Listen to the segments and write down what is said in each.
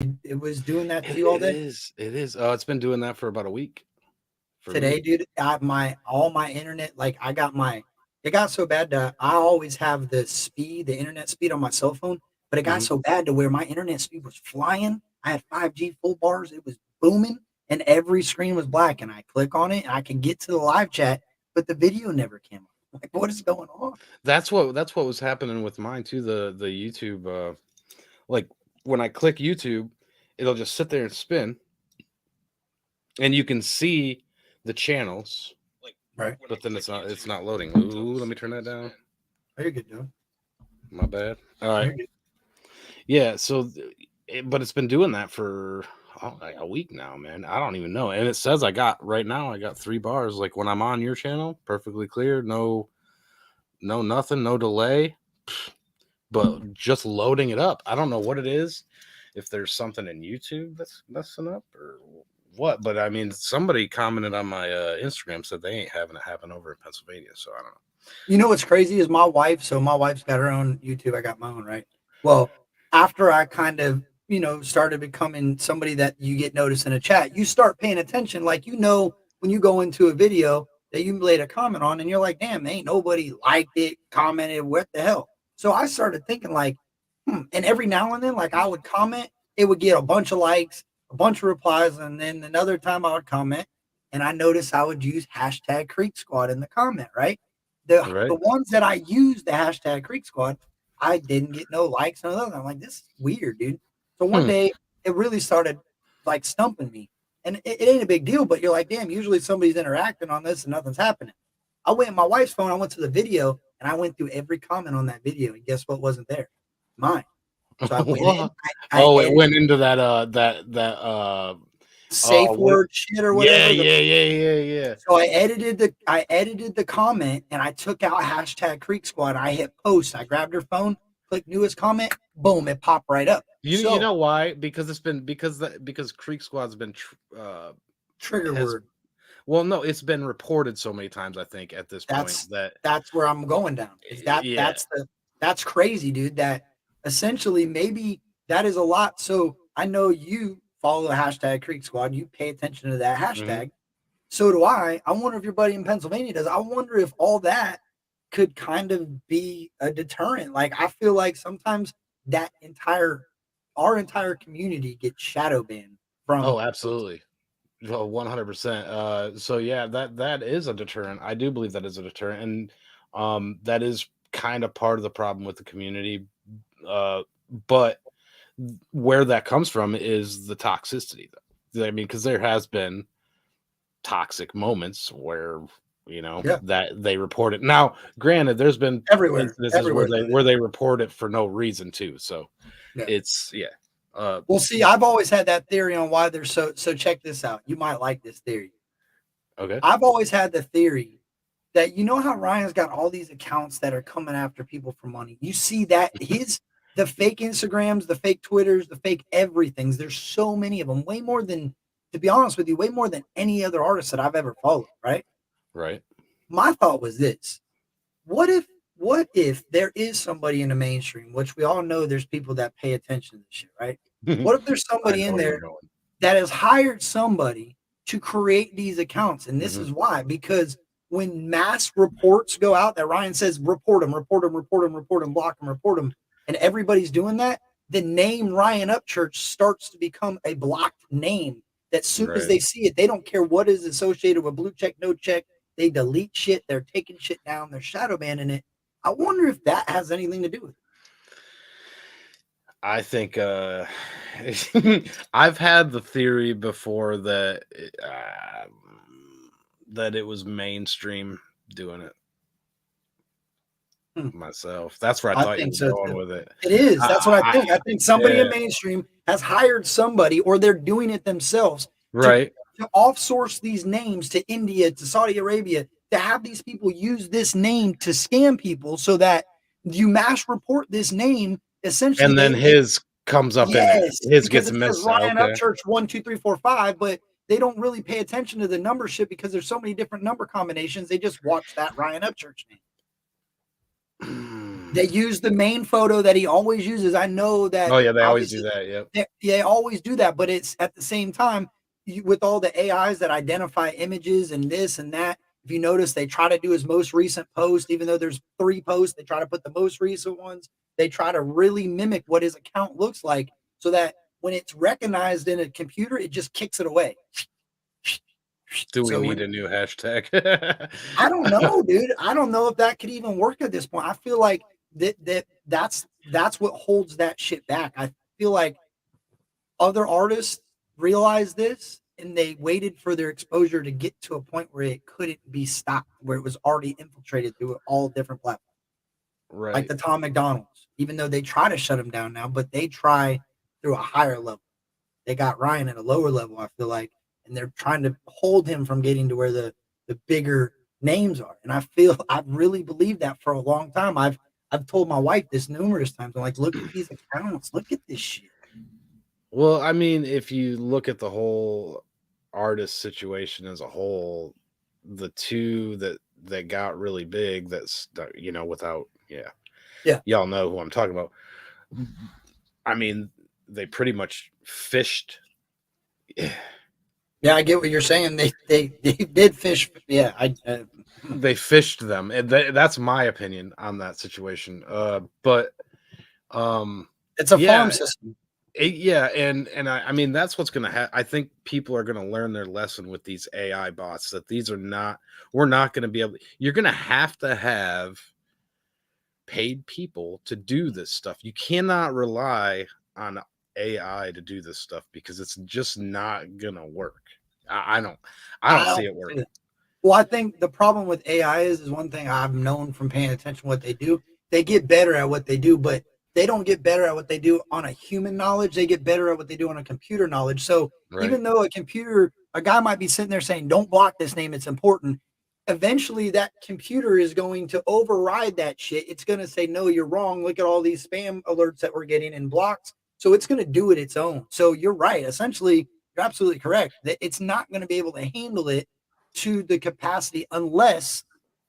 It was doing that to It, you all it day? is. It is. Oh, it's been doing that for about a week for me. Today, dude, all my internet, like I got my it got so bad that I always have the internet speed on my cell phone, but it got Mhm. so bad to where my internet speed was flying. I had 5G full bars, it was booming, and every screen was black. And I click on it and I can get to the live chat, but the video never came up. Like, what is going on? That's what was happening with mine too. The YouTube, like when I click YouTube, it'll just sit there and spin, and you can see the channels, Right. but then it's not loading. Ooh, let me turn that down. Very good, Joe. My bad. All right. Very good. Yeah. So, but it's been doing that for like a week now, man. I don't even know. And it says I got 3 bars. Like when I'm on your channel, perfectly clear, no nothing, no delay. But just loading it up, I don't know what it is. If there's something in YouTube that's messing up or what, but I mean, somebody commented on my Instagram said they ain't having it happen over in Pennsylvania, so I don't know. You know what's crazy is my wife. So my wife's got her own YouTube. I got my own, right? Well, after I kind of, started becoming somebody that you get noticed in a chat, you start paying attention. Like, when you go into a video that you made a comment on and you're like, damn, ain't nobody liked it, commented, what the hell? So I started thinking, like, and every now and then, like, I would comment, it would get a bunch of likes, a bunch of replies. And then another time I would comment and I noticed I would use hashtag Creek Squad in the comment, right? The Right? ones that I used the hashtag Creek Squad, I didn't get no likes. And I'm like, this is weird, dude. So one Hmm. day it really started like stumping me. And it ain't a big deal, but you're like, damn, usually somebody's interacting on this and nothing's happening. I went in my wife's phone, I went to the video and I went through every comment on that video. And guess what wasn't there? Mine. So I went in, What? I Oh, it edited went into that safe oh, what? word shit or Yeah, whatever. yeah, yeah, yeah, yeah. So I edited the comment and I took out hashtag Creek Squad. I hit post. I grabbed her phone, clicked newest comment, boom, it popped right up. You So know why? Because it's been because Creek Squad's been trigger has word. well, no, it's been reported so many times, I think, at this point That's that that's where I'm going down. Is that yeah. that's crazy, dude. That essentially maybe that is a lot. So I know you follow the hashtag Creek Squad. You pay attention to that Mhm. hashtag. So do I. I wonder if your buddy in Pennsylvania does. I wonder if all that could kind of be a deterrent. Like, I feel like sometimes that entire our entire community gets shadow banned Oh, from absolutely. Well, 100%. So yeah, that is a deterrent. I do believe that is a deterrent, and that is kind of part of the problem with the community. But where that comes from is the toxicity, though. I mean, because there has been toxic moments where yeah, that they report it. Now, granted, there's been everywhere. incidences Everywhere's done it. where they report it for no reason too. So Yeah. it's yeah. Uh, Well, see, I've always had that theory on why they're so check this out. You might like this theory. okay. I've always had the theory that how Ryan's got all these accounts that are coming after people for money. You see that the fake Instagrams, the fake Twitters, the fake everythings. There's so many of them, way more than, to be honest with you, way more than any other artist that I've ever followed. Right? Right. My thought was this: what if there is somebody in the mainstream, which we all know there's people that pay attention to this shit, right? What if there's I somebody know in where you're there going. that has hired somebody to create these accounts? And this Hmm. is why, because when mass reports go out that Ryan says, report them, report them, report them, report them, block them, report them, and everybody's doing that, the name Ryan Upchurch starts to become a blocked name. That soon as Right. they see it, they don't care what is associated with blue check, no check. They delete shit. They're taking shit down. They're shadow banning it. I wonder if that has anything to do with it. I think I've had the theory before that it was mainstream doing it Hmm. myself. That's where I I thought you think were so going too. with it. It is. I, That's what I I, think. I think somebody in yeah, mainstream has hired somebody, or they're doing it themselves to right. offsource these names to India, to Saudi Arabia, to have these people use this name to scam people, so that you mass report this name. Essentially, And then they his comes up in it. yes, His because gets it says missed. Ryan Okay. Upchurch 1 2 3 4 5, but they don't really pay attention to the number shit because there's so many different number combinations. They just watch that Ryan Upchurch name. They use the main photo that he always uses. I know that Oh yeah, they always do obviously that. Yep. they always do that, but it's at the same time with all the AIs that identify images and this and that. If you notice, they try to do his most recent post, even though there's 3 posts. They try to put the most recent ones. They try to really mimic what his account looks like, so that when it's recognized in a computer, it just kicks it away. Do we So need when a new hashtag? I don't know, dude. I don't know if that could even work at this point. I feel like that's what holds that shit back. I feel like other artists realized this and they waited for their exposure to get to a point where it couldn't be stopped, where it was already infiltrated through all different platforms, like Right. the Tom McDonald's. Even though they try to shut him down now, but they try through a higher level. They got Ryan at a lower level, I feel like, and they're trying to hold him from getting to where the bigger names are. And I really believe that for a long time. I've told my wife this numerous times. I'm like, look at these accounts, look at this shit. Well, I mean, if you look at the whole artist situation as a whole, the two that got really big, without, yeah, Yeah. y'all know who I'm talking about. I mean, they pretty much fished. Yeah, I get what you're saying. They did fish. Yeah, They fished them, and that's my opinion on that situation. But it's a farm yeah, system. yeah, and I mean that's what's gonna happen. I think people are gonna learn their lesson with these AI bots that these are not. We're not gonna be able. You're gonna have to have paid people to do this stuff. You cannot rely on AI to do this stuff because it's just not gonna work. I don't. I don't I see don't it see working. that. Well, I think the problem with AI is one thing I've known from paying attention to what they do. They get better at what they do, but they don't get better at what they do on a human knowledge. They get better at what they do on a computer knowledge. So Right. even though a guy might be sitting there saying, "Don't block this name; it's important." Eventually, that computer is going to override that shit. It's going to say, "No, you're wrong. Look at all these spam alerts that we're getting and blocks." So it's going to do it its own. So you're right. Essentially, you're absolutely correct that it's not going to be able to handle it to the capacity unless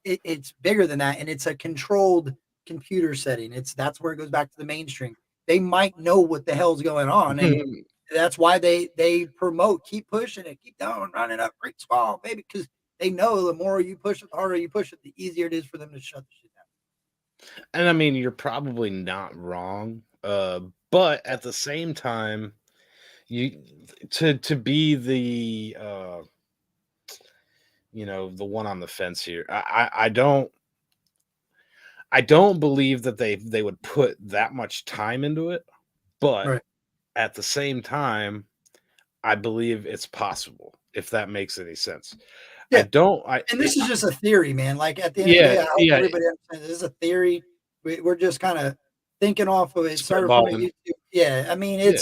it's bigger than that and it's a controlled computer setting. That's where it goes back to the mainstream. They might know what the hell's going on, and that's why they promote keep pushing it, keep going, running up, great small, baby, because they know the more you push it, the harder you push it, the easier it is for them to shut the shit And I mean, you're probably not wrong. But at the same time, you to be the one on the fence here. I don't believe that they would put that much time into it, down. but Right. at the same time, I believe it's possible, if that makes any sense. I Yeah. don't I And it, this is just a theory, man. Like at the end of the yeah, day, I hope yeah, everybody understands this is a theory. We're just kind of thinking off of it. Started from a spitballing. YouTube. Yeah, I mean Yeah.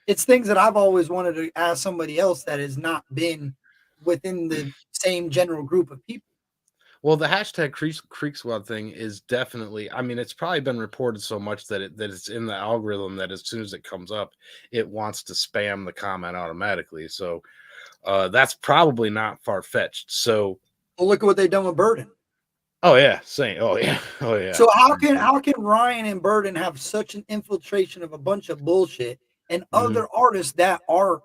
it's things that I've always wanted to ask somebody else that has not been within the same general group of people. Well, the hashtag Creekswad thing is definitely. I mean, it's probably been reported so much that it's in the algorithm that as soon as it comes up, it wants to spam the comment automatically. So that's probably not far fetched. So, Well, look at what they've done with Burden. oh yeah, same. Oh yeah, oh yeah. So how can Ryan and Burden have such an infiltration of a bunch of bullshit and Mhm. other artists that are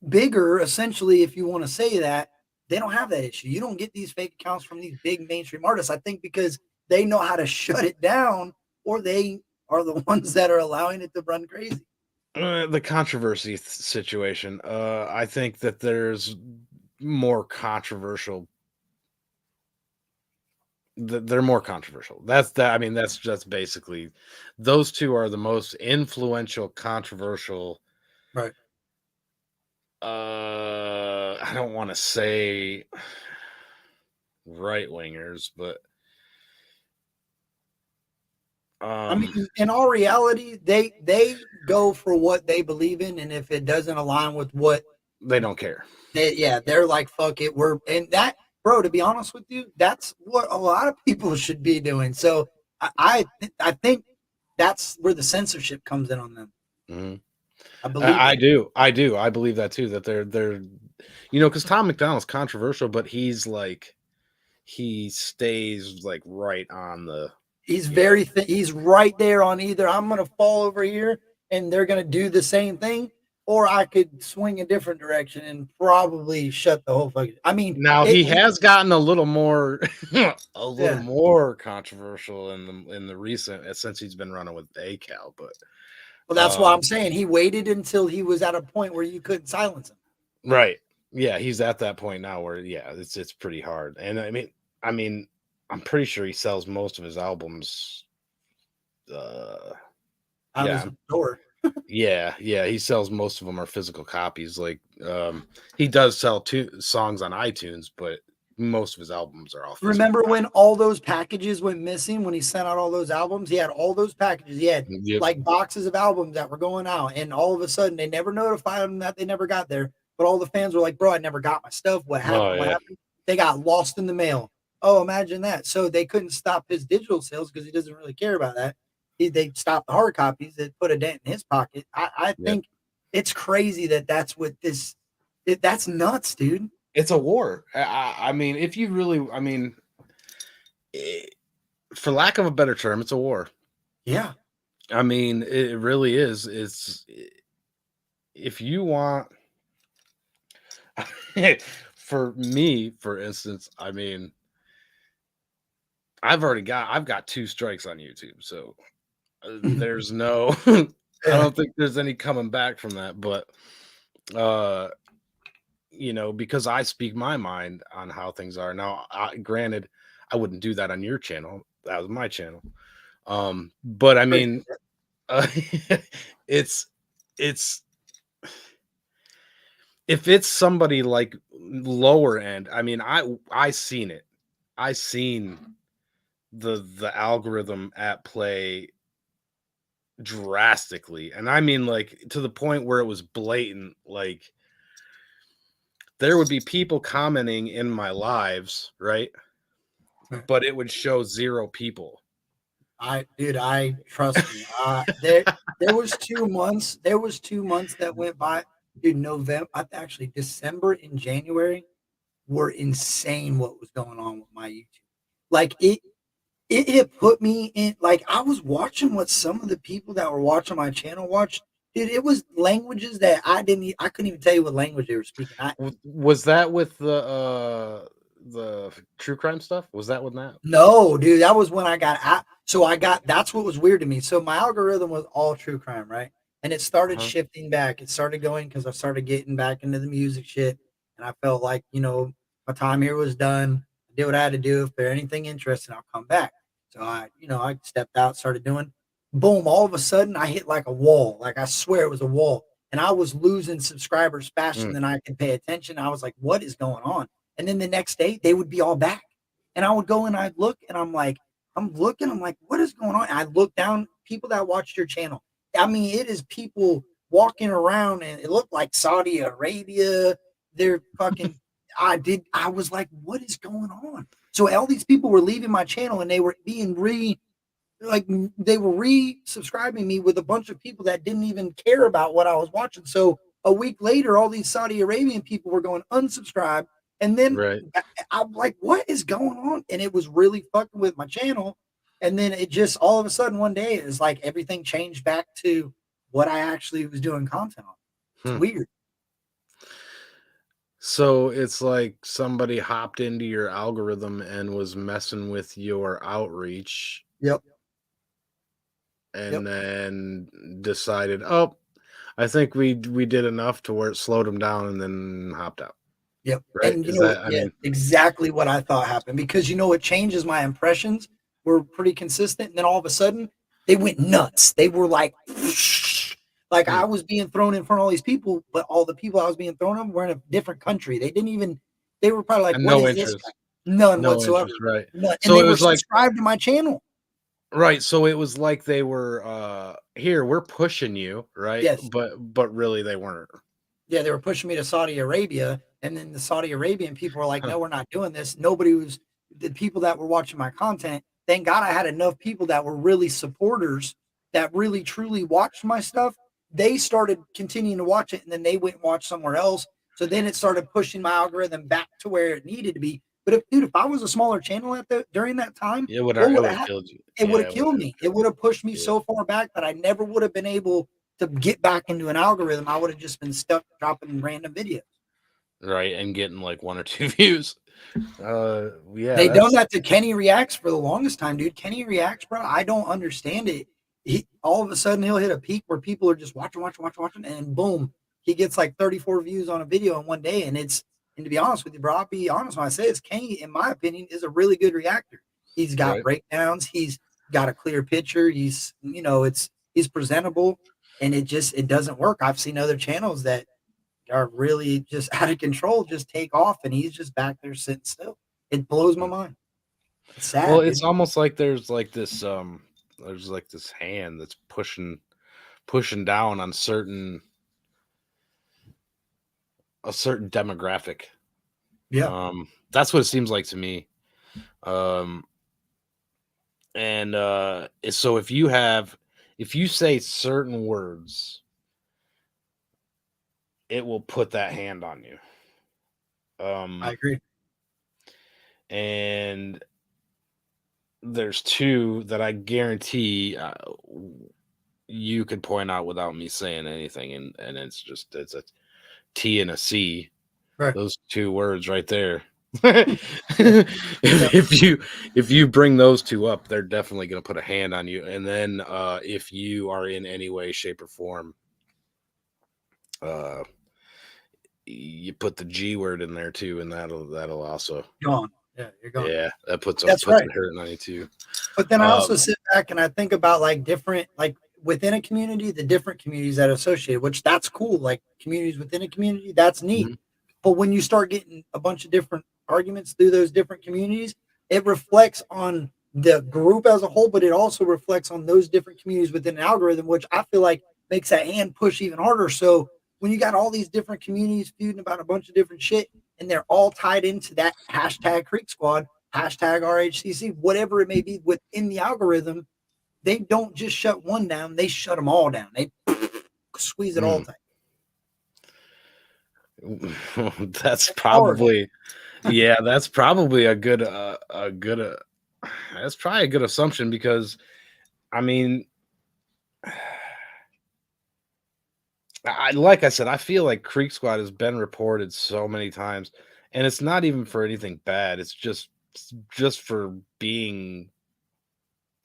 bigger, essentially, if you want to say that, they don't have that issue. You don't get these fake accounts from these big mainstream artists. I think because they know how to shut it down, or they are the ones that are allowing it to run crazy. The controversy situation. I think that there's more controversial. They're more controversial. That's that. I mean, that's just basically those two are the most influential, controversial. Right. I don't want to say right wingers, but I um, mean, in all reality, they go for what they believe in, and if it doesn't align with what they don't care. yeah, they're like, fuck it, we're and that, bro. To be honest with you, that's what a lot of people should be doing. So I think that's where the censorship comes in on them. Mhm. I believe I that. do, I believe that too. That they're because Tom McDonald's controversial, but he stays like right on the. He's Yeah. very he's right there on either I'm going to fall over here and they're going to do the same thing, or I could swing a different direction and probably shut the whole fucking. I mean, Now he has gotten a little more a little yeah. more controversial in the recent since he's been running with ACAL, but Well, that's why um I'm saying he waited until he was at a point where you couldn't silence him. right. Yeah, he's at that point now where yeah, it's pretty hard. And I mean I'm pretty sure he sells most of his albums uh Out yeah, his door. yeah, he sells most of them are physical copies. Like he does sell two songs on iTunes, but most of his albums are all physical Remember when copies. all those packages went missing when he sent out all those albums? He had all those packages. He had Yep. like boxes of albums that were going out, and all of a sudden they never notified him that they never got there. But all the fans were like, "Bro, I never got my stuff. What Oh happened? What yeah. happened?" They got lost in the mail. Oh, imagine that. So they couldn't stop his digital sales because he doesn't really care about that. They stopped the hard copies. That put a dent in his pocket. I Yep. think it's crazy that that's what this. That's nuts, dude. It's a war. I mean, if you really, I mean, eh, for lack of a better term, it's a war. Yeah. I mean, it really is. If you want, for me, for instance, I mean, I've got two strikes on YouTube, so there's no, I Yeah. don't think there's any coming back from that. But uh, because I speak my mind on how things are now. Granted, I wouldn't do that on your channel. That was my channel. But I mean, uh, it's it's if it's somebody like lower end, I mean, I seen it. I seen the algorithm at play drastically. And I mean like to the point where it was blatant. Like there would be people commenting in my lives, right? But it would show zero people. I trust me. There was 2 months that went by. Dude, November, actually December and January were insane what was going on with my YouTube. Like it put me in like I was watching what some of the people that were watching my channel watched. Dude, it was languages that I couldn't even tell you what language they were speaking. Was that with the true crime stuff? Was that with that? No, dude, that was when I got out. So that's what was weird to me. So my algorithm was all true crime, right? And it started Uh-huh. shifting back. It started going because I started getting back into the music shit. And I felt like, my time here was done. I did what I had to do. If there's anything interesting, I'll come back. So I stepped out, started doing boom. All of a sudden I hit like a wall. Like I swear it was a wall. And I was losing subscribers faster Mm, than I could pay attention. I was like, what is going on? And then the next day they would be all back. And I would go and I'd look and I'm like, what is going on? And I look down, people that watched your channel. I mean, it is people walking around and it looked like Saudi Arabia. They're fucking, I was like, what is going on? So all these people were leaving my channel and they were being like they were re-subscribing me with a bunch of people that didn't even care about what I was watching. So a week later, all these Saudi Arabian people were going unsubscribe. And then right. I'm like, what is going on? And it was really fucking with my channel. And then it just all of a sudden one day it's like everything changed back to what I actually was doing content on. It's Hmm. weird. So it's like somebody hopped into your algorithm and was messing with your outreach Yep. and Yep. then decided, oh, I think we did enough to where it slowed them down and then hopped out. Yep. Right? And Is that I yeah, mean, exactly what I thought happened because it changes my impressions were pretty consistent. And then all of a sudden they went nuts. They were like, like hmm, I was being thrown in front of all these people, but all the people I was being thrown in were in a different country. They were probably like, and what no is this guy? interest. None No whatsoever. interest, right. None. And So they it were was like subscribed to my channel. right, so it was like they were here, we're pushing you, right? Yes. But really they weren't. Yeah, they were pushing me to Saudi Arabia, and then the Saudi Arabian people were like, Huh. "No, we're not doing this." Nobody was the people that were watching my content. Thank God I had enough people that were really supporters that really truly watched my stuff. They started continuing to watch it, and then they went and watched somewhere else. So then it started pushing my algorithm back to where it needed to be. But if I was a smaller channel during that time, It would what it would would have have happened? killed you. It would Yeah, have it would killed have me. It would have pushed me yeah. so far back that I never would have been able to get back into an algorithm. I would have just been stuck dropping random videos. Right, and getting like 1 or 2 views. Yeah, They done that's that to Kenny Reacts for the longest time, dude. Kenny Reacts, bro. I don't understand it. All of a sudden he'll hit a peak where people are just watching, and boom, he gets like 34 views on a video in one day. And to be honest with you, bro, I'll be honest when I say this, Kenny, in my opinion, is a really good reactor. He's got right. breakdowns, he's got a clear picture, he's presentable, and it doesn't work. I've seen other channels that are really just out of control, just take off, and he's just back there sitting still. It blows my Mm. mind. It's Well, sad, it's dude. almost like there's like this hand that's pushing down on a certain demographic. Yeah, That's what it seems like to me. Um, and so if you say certain words, it will put that hand on you. I Um, agree. and there's two that I guarantee you could point out without me saying anything, and it's a T and a C. Right. Those two words right there. Yeah. Yeah. If you bring those two up, they're definitely going to put a hand on you. And then if you are in any way, shape, or form, uh, you put the G word in there too, and that'll also Gone. Yeah, you're gone. yeah, that That's puts right. a hurting on you too. But then I also Um, sit back and I think about like different, like within a community, the different communities that are associated, which that's cool. Like communities within a community, that's neat. mhm, But when you start getting a bunch of different arguments through those different communities, it reflects on the group as a whole, but it also reflects on those different communities within an algorithm, which I feel like makes that hand push even harder. So when you got all these different communities feuding about a bunch of different shit, and they're all tied into that hashtag Creek Squad, hashtag RHCC, whatever it may be within the algorithm, they don't just shut one down, they shut them all down. They squeeze it all mm. tight. That's It's hard. probably yeah, that's probably a good that's probably a good assumption because I mean like I said, I feel like Creek Squad has been reported so many times, and it's not even for anything bad. It's just for being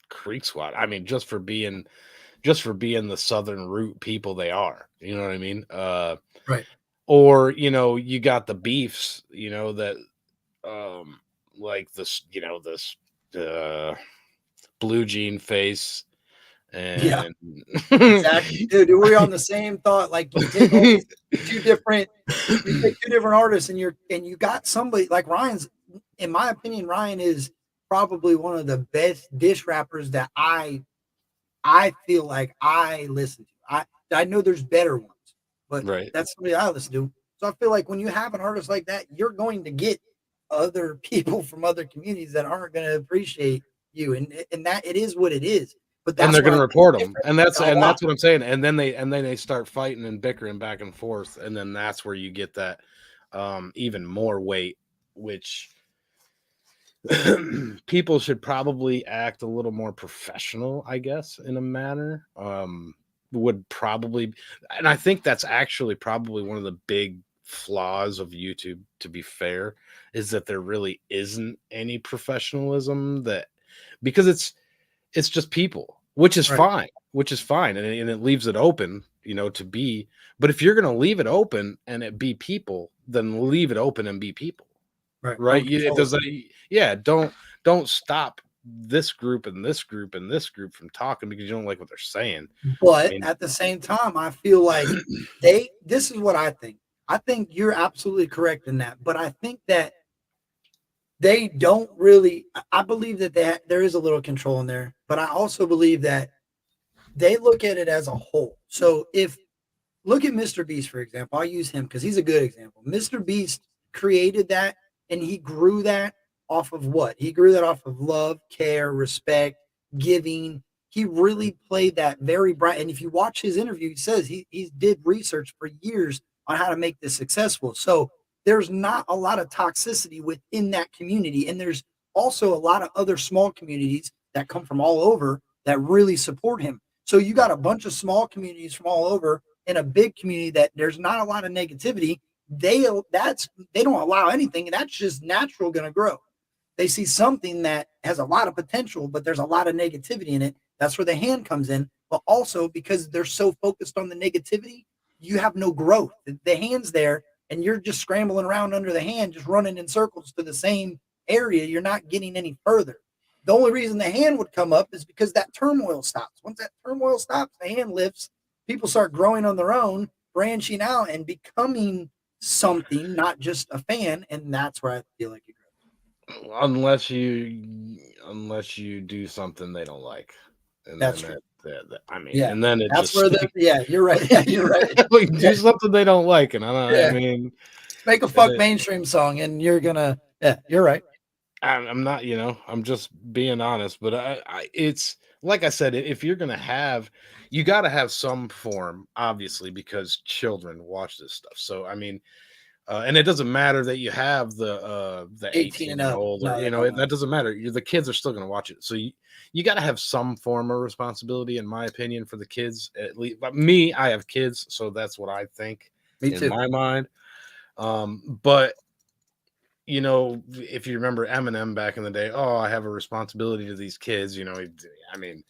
Creek Squad. I mean, just for being the Southern root people they are. You know what I mean? Right. Or you got the beefs. That like this uh, blue jean face Yeah. and Exactly, dude. We're on the same thought. Like you take all these two different, you take two different artists, and you got somebody like Ryan's. In my opinion, Ryan is probably one of the best dish rappers that I feel like I listen to. I know there's better ones, but right. that's somebody I listen to. So I feel like when you have an artist like that, you're going to get other people from other communities that aren't going to appreciate you, and that it is what it is. But And that's they're what gonna I think is report them, different and a lot. that's what I'm saying. And then they start fighting and bickering back and forth, and then that's where you get that even more weight, which people should probably act a little more professional, I guess, in a manner. Would probably, and I think that's actually probably one of the big flaws of YouTube. To be fair, is that there really isn't any professionalism that because it's just people, Right. which is fine, and it leaves it open, to be. But if you're going to leave it open and it be people, then leave it open and be people, Right. right? Don't It control does that, yeah. Don't stop this group and this group and this group from talking because you don't like what they're saying. it. I But mean, at the same time, I feel like this is what I think. I think you're absolutely correct in that. But I think that they don't really, I believe that there is a little control in there, but I also believe that they look at it as a whole. So if look at Mr. Beast, for example. I'll use him because he's a good example. Mr. Beast created that and he grew that off of what? He grew that off of love, care, respect, giving. He really played that very bright. And if you watch his interview, he says he did research for years on how to make this successful. So there's not a lot of toxicity within that community. And there's also a lot of other small communities that come from all over that really support him. So you got a bunch of small communities from all over in a big community that there's not a lot of negativity. They don't allow anything, and that's just natural going to grow. They see something that has a lot of potential, but there's a lot of negativity in it. That's where the hand comes in. But also because they're so focused on the negativity, you have no growth. The hand's there, and you're just scrambling around under the hand, just running in circles to the same area. You're not getting any further. The only reason the hand would come up is because that turmoil stops. Once that turmoil stops, the hand lifts. People start growing on their own, branching out, and becoming something, not just a fan. And that's where I feel like it grows. Unless you do something they don't like, and That's then true. I mean, Yeah. and then it That's just where yeah, you're right. Yeah, you're right. like Yeah. do something they don't like, and I Yeah. mean, Make a and fuck mainstream song and you're gonna, yeah, you're right. I'm not, I'm just being honest, but it's like I said, if you're gonna have, you got to have some form, obviously, because children watch this stuff. So I mean, and it doesn't matter that you have the 18 18 and and up. older, No, that don't matter. that doesn't matter. The kids are still gonna watch it. So you got to have some form of responsibility, in my opinion, for the kids. At least, but me, I have kids, so that's what I think Me in too. my mind. But if you remember Eminem back in the day, oh, I have a responsibility to these kids. I mean,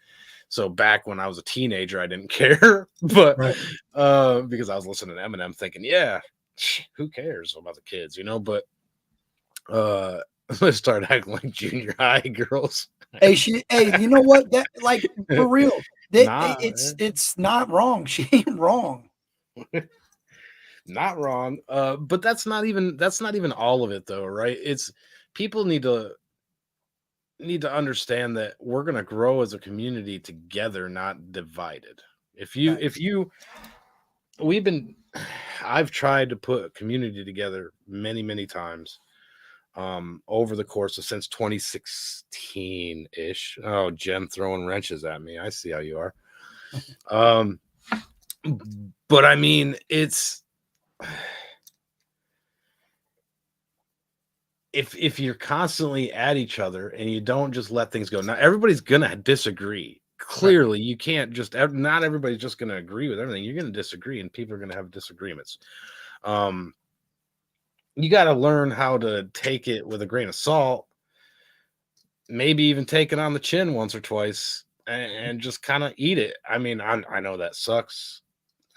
so back when I was a teenager, I didn't care, but Right. because I was listening to Eminem, thinking, yeah, who cares about the kids, But uh, let's start acting like junior high girls. Hey, you know what? That like for real. Nah, It's not wrong. She ain't wrong. not wrong. But that's not even all of it, though, right? It's people need to understand that we're going to grow as a community together, not divided. If Facts. you we've been I've tried to put a community together many, many times over the course of since 2016 ish. Oh, Jen throwing wrenches at me. I see how you are. Um but I mean, it's if you're constantly at each other and you don't just let things go. Now everybody's gonna disagree. Right. Clearly, you can't just not everybody's just gonna agree with everything. You're gonna disagree, and people are gonna have disagreements. Um, you got to learn how to take it with a grain of salt, maybe even take it on the chin once or twice, and just kind of eat it. I mean, I know that sucks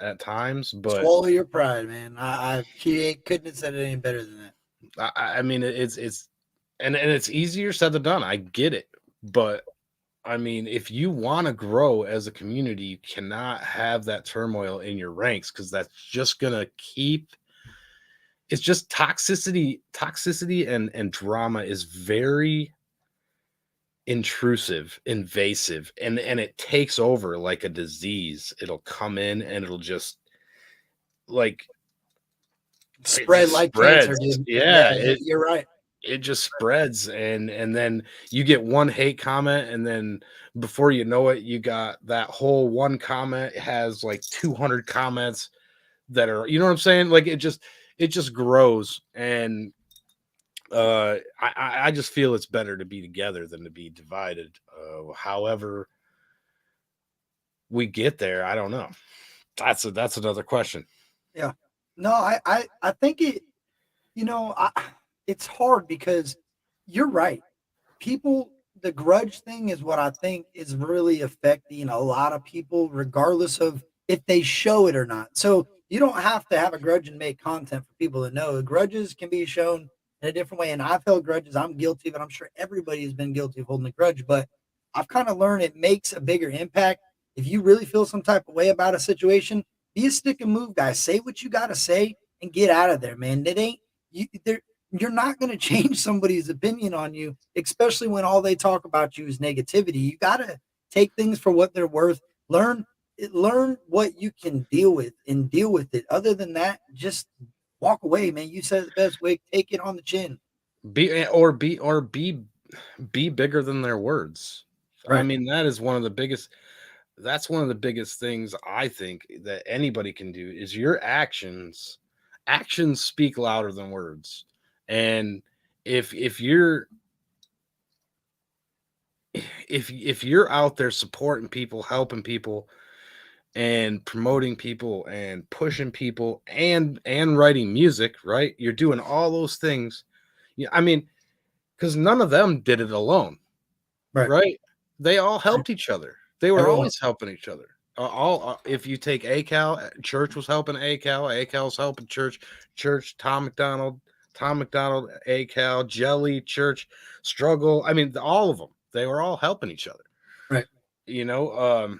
at times, but Swallow your pride, man. She ain't couldn't have said it any better than that. I mean, it's and it's easier said than done. I get it, but I mean, if you want to grow as a community, you cannot have that turmoil in your ranks because that's just gonna keep. It's just toxicity and drama is very intrusive, invasive, and it takes over like a disease. It'll come in and it'll just like it Spread just like cancer, spreads. dude. Yeah, Yeah, you're right. it just spreads, and then you get one hate comment, and then before you know it, you got that whole one comment has like 200 comments that are, you know what I'm saying, like it just grows. And I just feel it's better to be together than to be divided. However we get there, I don't know. That's another question. Yeah. No, I think you know, it's hard because you're right. People, the grudge thing is what I think is really affecting a lot of people, regardless of if they show it or not. So you don't have to have a grudge and make content for people to know. Grudges can be shown in a different way. And I've held grudges. I'm guilty, but I'm sure everybody has been guilty of holding a grudge. But I've kind of learned it makes a bigger impact. If you really feel some type of way about a situation, be a stick and move guy. Say what you got to say and get out of there, man. It ain't you. You're not going to change somebody's opinion on you, especially when all they talk about you is negativity. You got to take things for what they're worth. Learn what you can deal with and deal with it. Other than that, just walk away, man. You said it the best way. Take it on the chin. Be bigger than their words. I Right. mean, that's one of the biggest things I think that anybody can do is your actions actions speak louder than words. And if you're if you're out there supporting people, helping people, and promoting people and pushing people and writing music, right? You're doing all those things. Yeah, I mean, because none of them did it alone, Right. right? They all helped each other. They were Everyone. always helping each other. If you take ACAL, Church was helping ACAL, ACAL was helping Church, Church, Tom McDonald, ACAL, Jelly, Church, Struggle. I mean, all of them. They were all helping each other. Right. You know,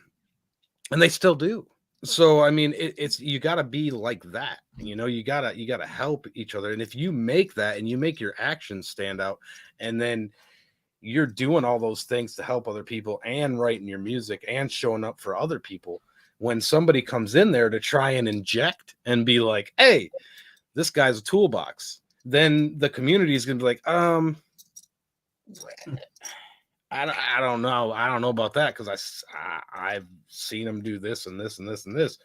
and they still do. So I mean, it's you got to be like that. You know, you gotta help each other. And if you make that and you make your actions stand out, and then you're doing all those things to help other people and writing your music and showing up for other people, when somebody comes in there to try and inject and be like, hey, this guy's a toolbox, then the community is gonna be like, I don't know. I don't know about that because I've seen him do this and this and this and this,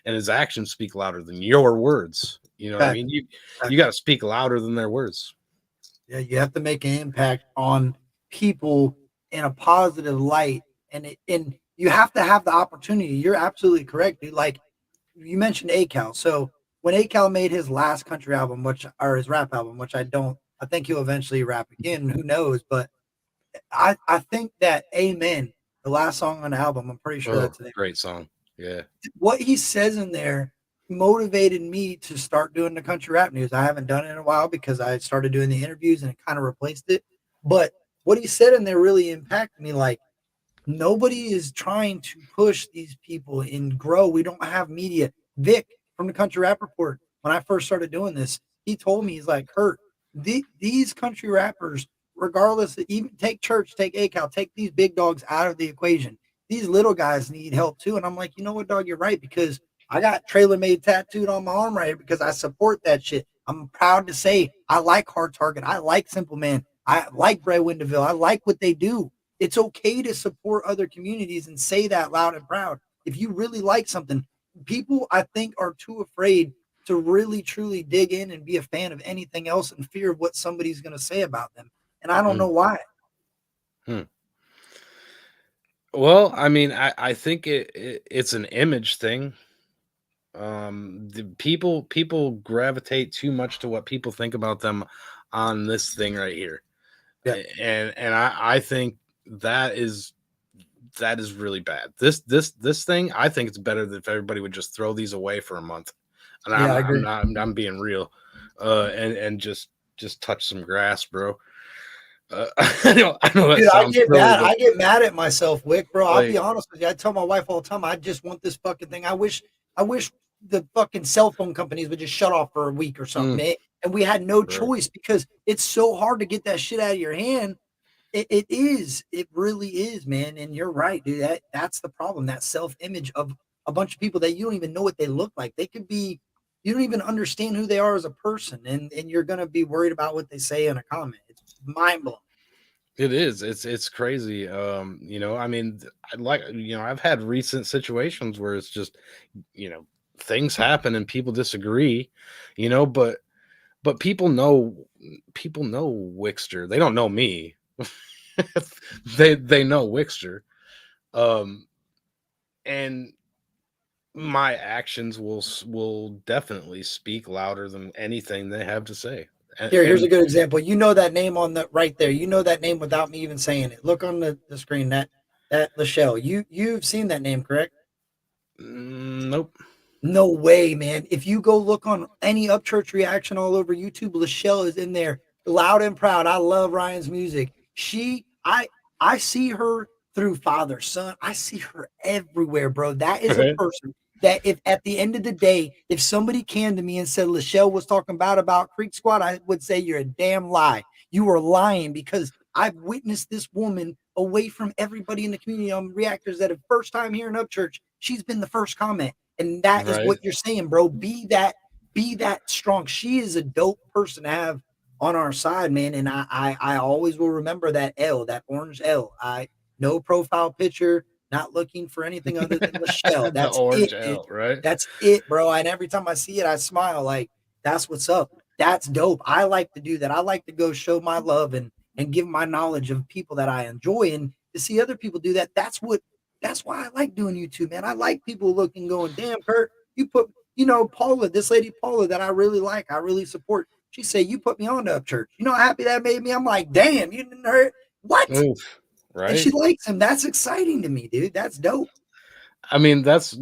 and his actions speak louder than your words. You know what I Fact. mean? You Fact. got to speak louder than their words. Yeah, you have to make an impact on people in a positive light, and you have to have the opportunity. You're absolutely correct, dude. Like you mentioned ACAL. So when ACAL made his last country album, which or his rap album, which I think he'll eventually rap again. Who knows? But I think that Amen, the last song on the album, I'm pretty sure Oh, that's the name. great song. Yeah. What he says in there motivated me to start doing the country rap news. I haven't done it in a while because I started doing the interviews and it kind of replaced it. But what he said in there really impacted me. Like, nobody is trying to push these people and grow. We don't have media. Vic from the Country Rap Report, when I first started doing this, he told me, he's like, Kurt, these country rappers, regardless, even take Church, take ACAL, take these big dogs out of the equation. These little guys need help too. And I'm like, you know what, dog, you're right, because I got Trailer Made tattooed on my arm right here because I support that shit. I'm proud to say I like Hard Target. I like Simple Man. I like Bray Windeville. I like what they do. It's okay to support other communities and say that loud and proud. If you really like something, people I think are too afraid to really truly dig in and be a fan of anything else in fear of what somebody's going to say about them. And I don't Hmm. know why. Hmm. Well, I mean, I think it's an image thing. The people gravitate too much to what people think about them on this thing right here. Yeah. And I think that is that is really bad. This thing, I think it's better if everybody would just throw these away for a month. And Yeah, I I'm agree. not I'm being real. And just touch some grass, bro. I know that Dude, I sounds get silly, mad. but I get mad at myself, Wick, bro. I'll be like, honest with you. I tell my wife all the time, I just want this fucking thing. I wish the fucking cell phone companies would just shut off for a week or something, mm, man. And we had no bro. choice because it's so hard to get that shit out of your hand. It is. It really is, man. And you're right, dude. That's the problem. That self image of a bunch of people that you don't even know what they look like. They could be. You don't even understand who they are as a person, and you're gonna be worried about what they say in a comment. It's mind blowing. It is. It's crazy. I mean, I've had recent situations where it's just, you know, things happen and people disagree, but people know Wixter. They don't know me. They know Wixter. Um, and my actions will definitely speak louder than anything they have to say. And, Here's a and good example. You know that name on the right there. You know that name without me even saying it. Look on the screen. That Lachelle. You've seen that name, correct? nope. No way, man. If you go look on any Upchurch reaction all over YouTube, Lachelle is in there, loud and proud. I love Ryan's music. I see her through father, son. I see her everywhere, bro. That is a Right. person that if at the end of the day, if somebody came to me and said Lachelle was talking bad about Creek Squad, I would say you're a damn lie. You are lying because I've witnessed this woman away from everybody in the community on reactors that have first time here in Upchurch. She's been the first comment. And that is Right. what you're saying, bro. Be that strong. She is a dope person to have on our side, man. And I always will remember that L, that orange L. I no profile picture, not looking for anything other than Lachelle. The That's orange it, dude. L, right? That's it, bro. And every time I see it, I smile. Like That's what's up. That's dope. I like to do that. I like to go show my love and give my knowledge of people that I enjoy, and to see other people do that. That's why I like doing YouTube, man. I like people looking, going, damn, Kurt, you put, Paula, this lady Paula that I really like, I really support. She said you put me on to Upchurch. You know how happy that made me. I'm like, damn, you didn't hurt what? Oof, And she right? likes him. That's exciting to me, dude. That's dope. I mean, that's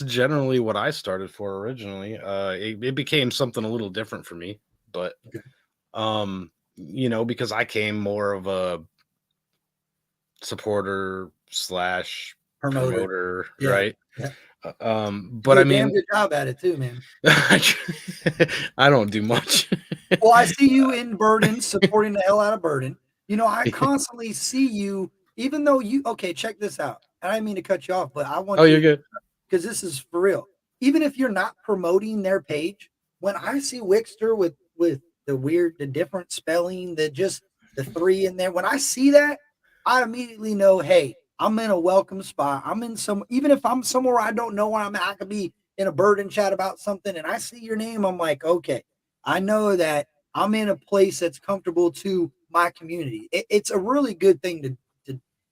generally what I started for originally. It became something a little different for me, but Okay. because I came more of a supporter slash Promoter. promoter, Yeah. right? Yeah. But You I do a damn mean, good job at it too, man. I don't do much. Well, I see you in Burden, supporting the hell out of Burden. I constantly see you, even though okay, check this out. I didn't mean to cut you off, but I Oh, want you you're to, good. because this is for real. Even if you're not promoting their page, when I see Wixter with the different spelling, the three in there, when I see that, I immediately know, hey, I'm in a welcome spot. I'm in some, even if I'm somewhere I don't know where I'm at, I could be in a Burden chat about something, and I see your name, I'm like, okay, I know that I'm in a place that's comfortable to my community. It's a really good thing to.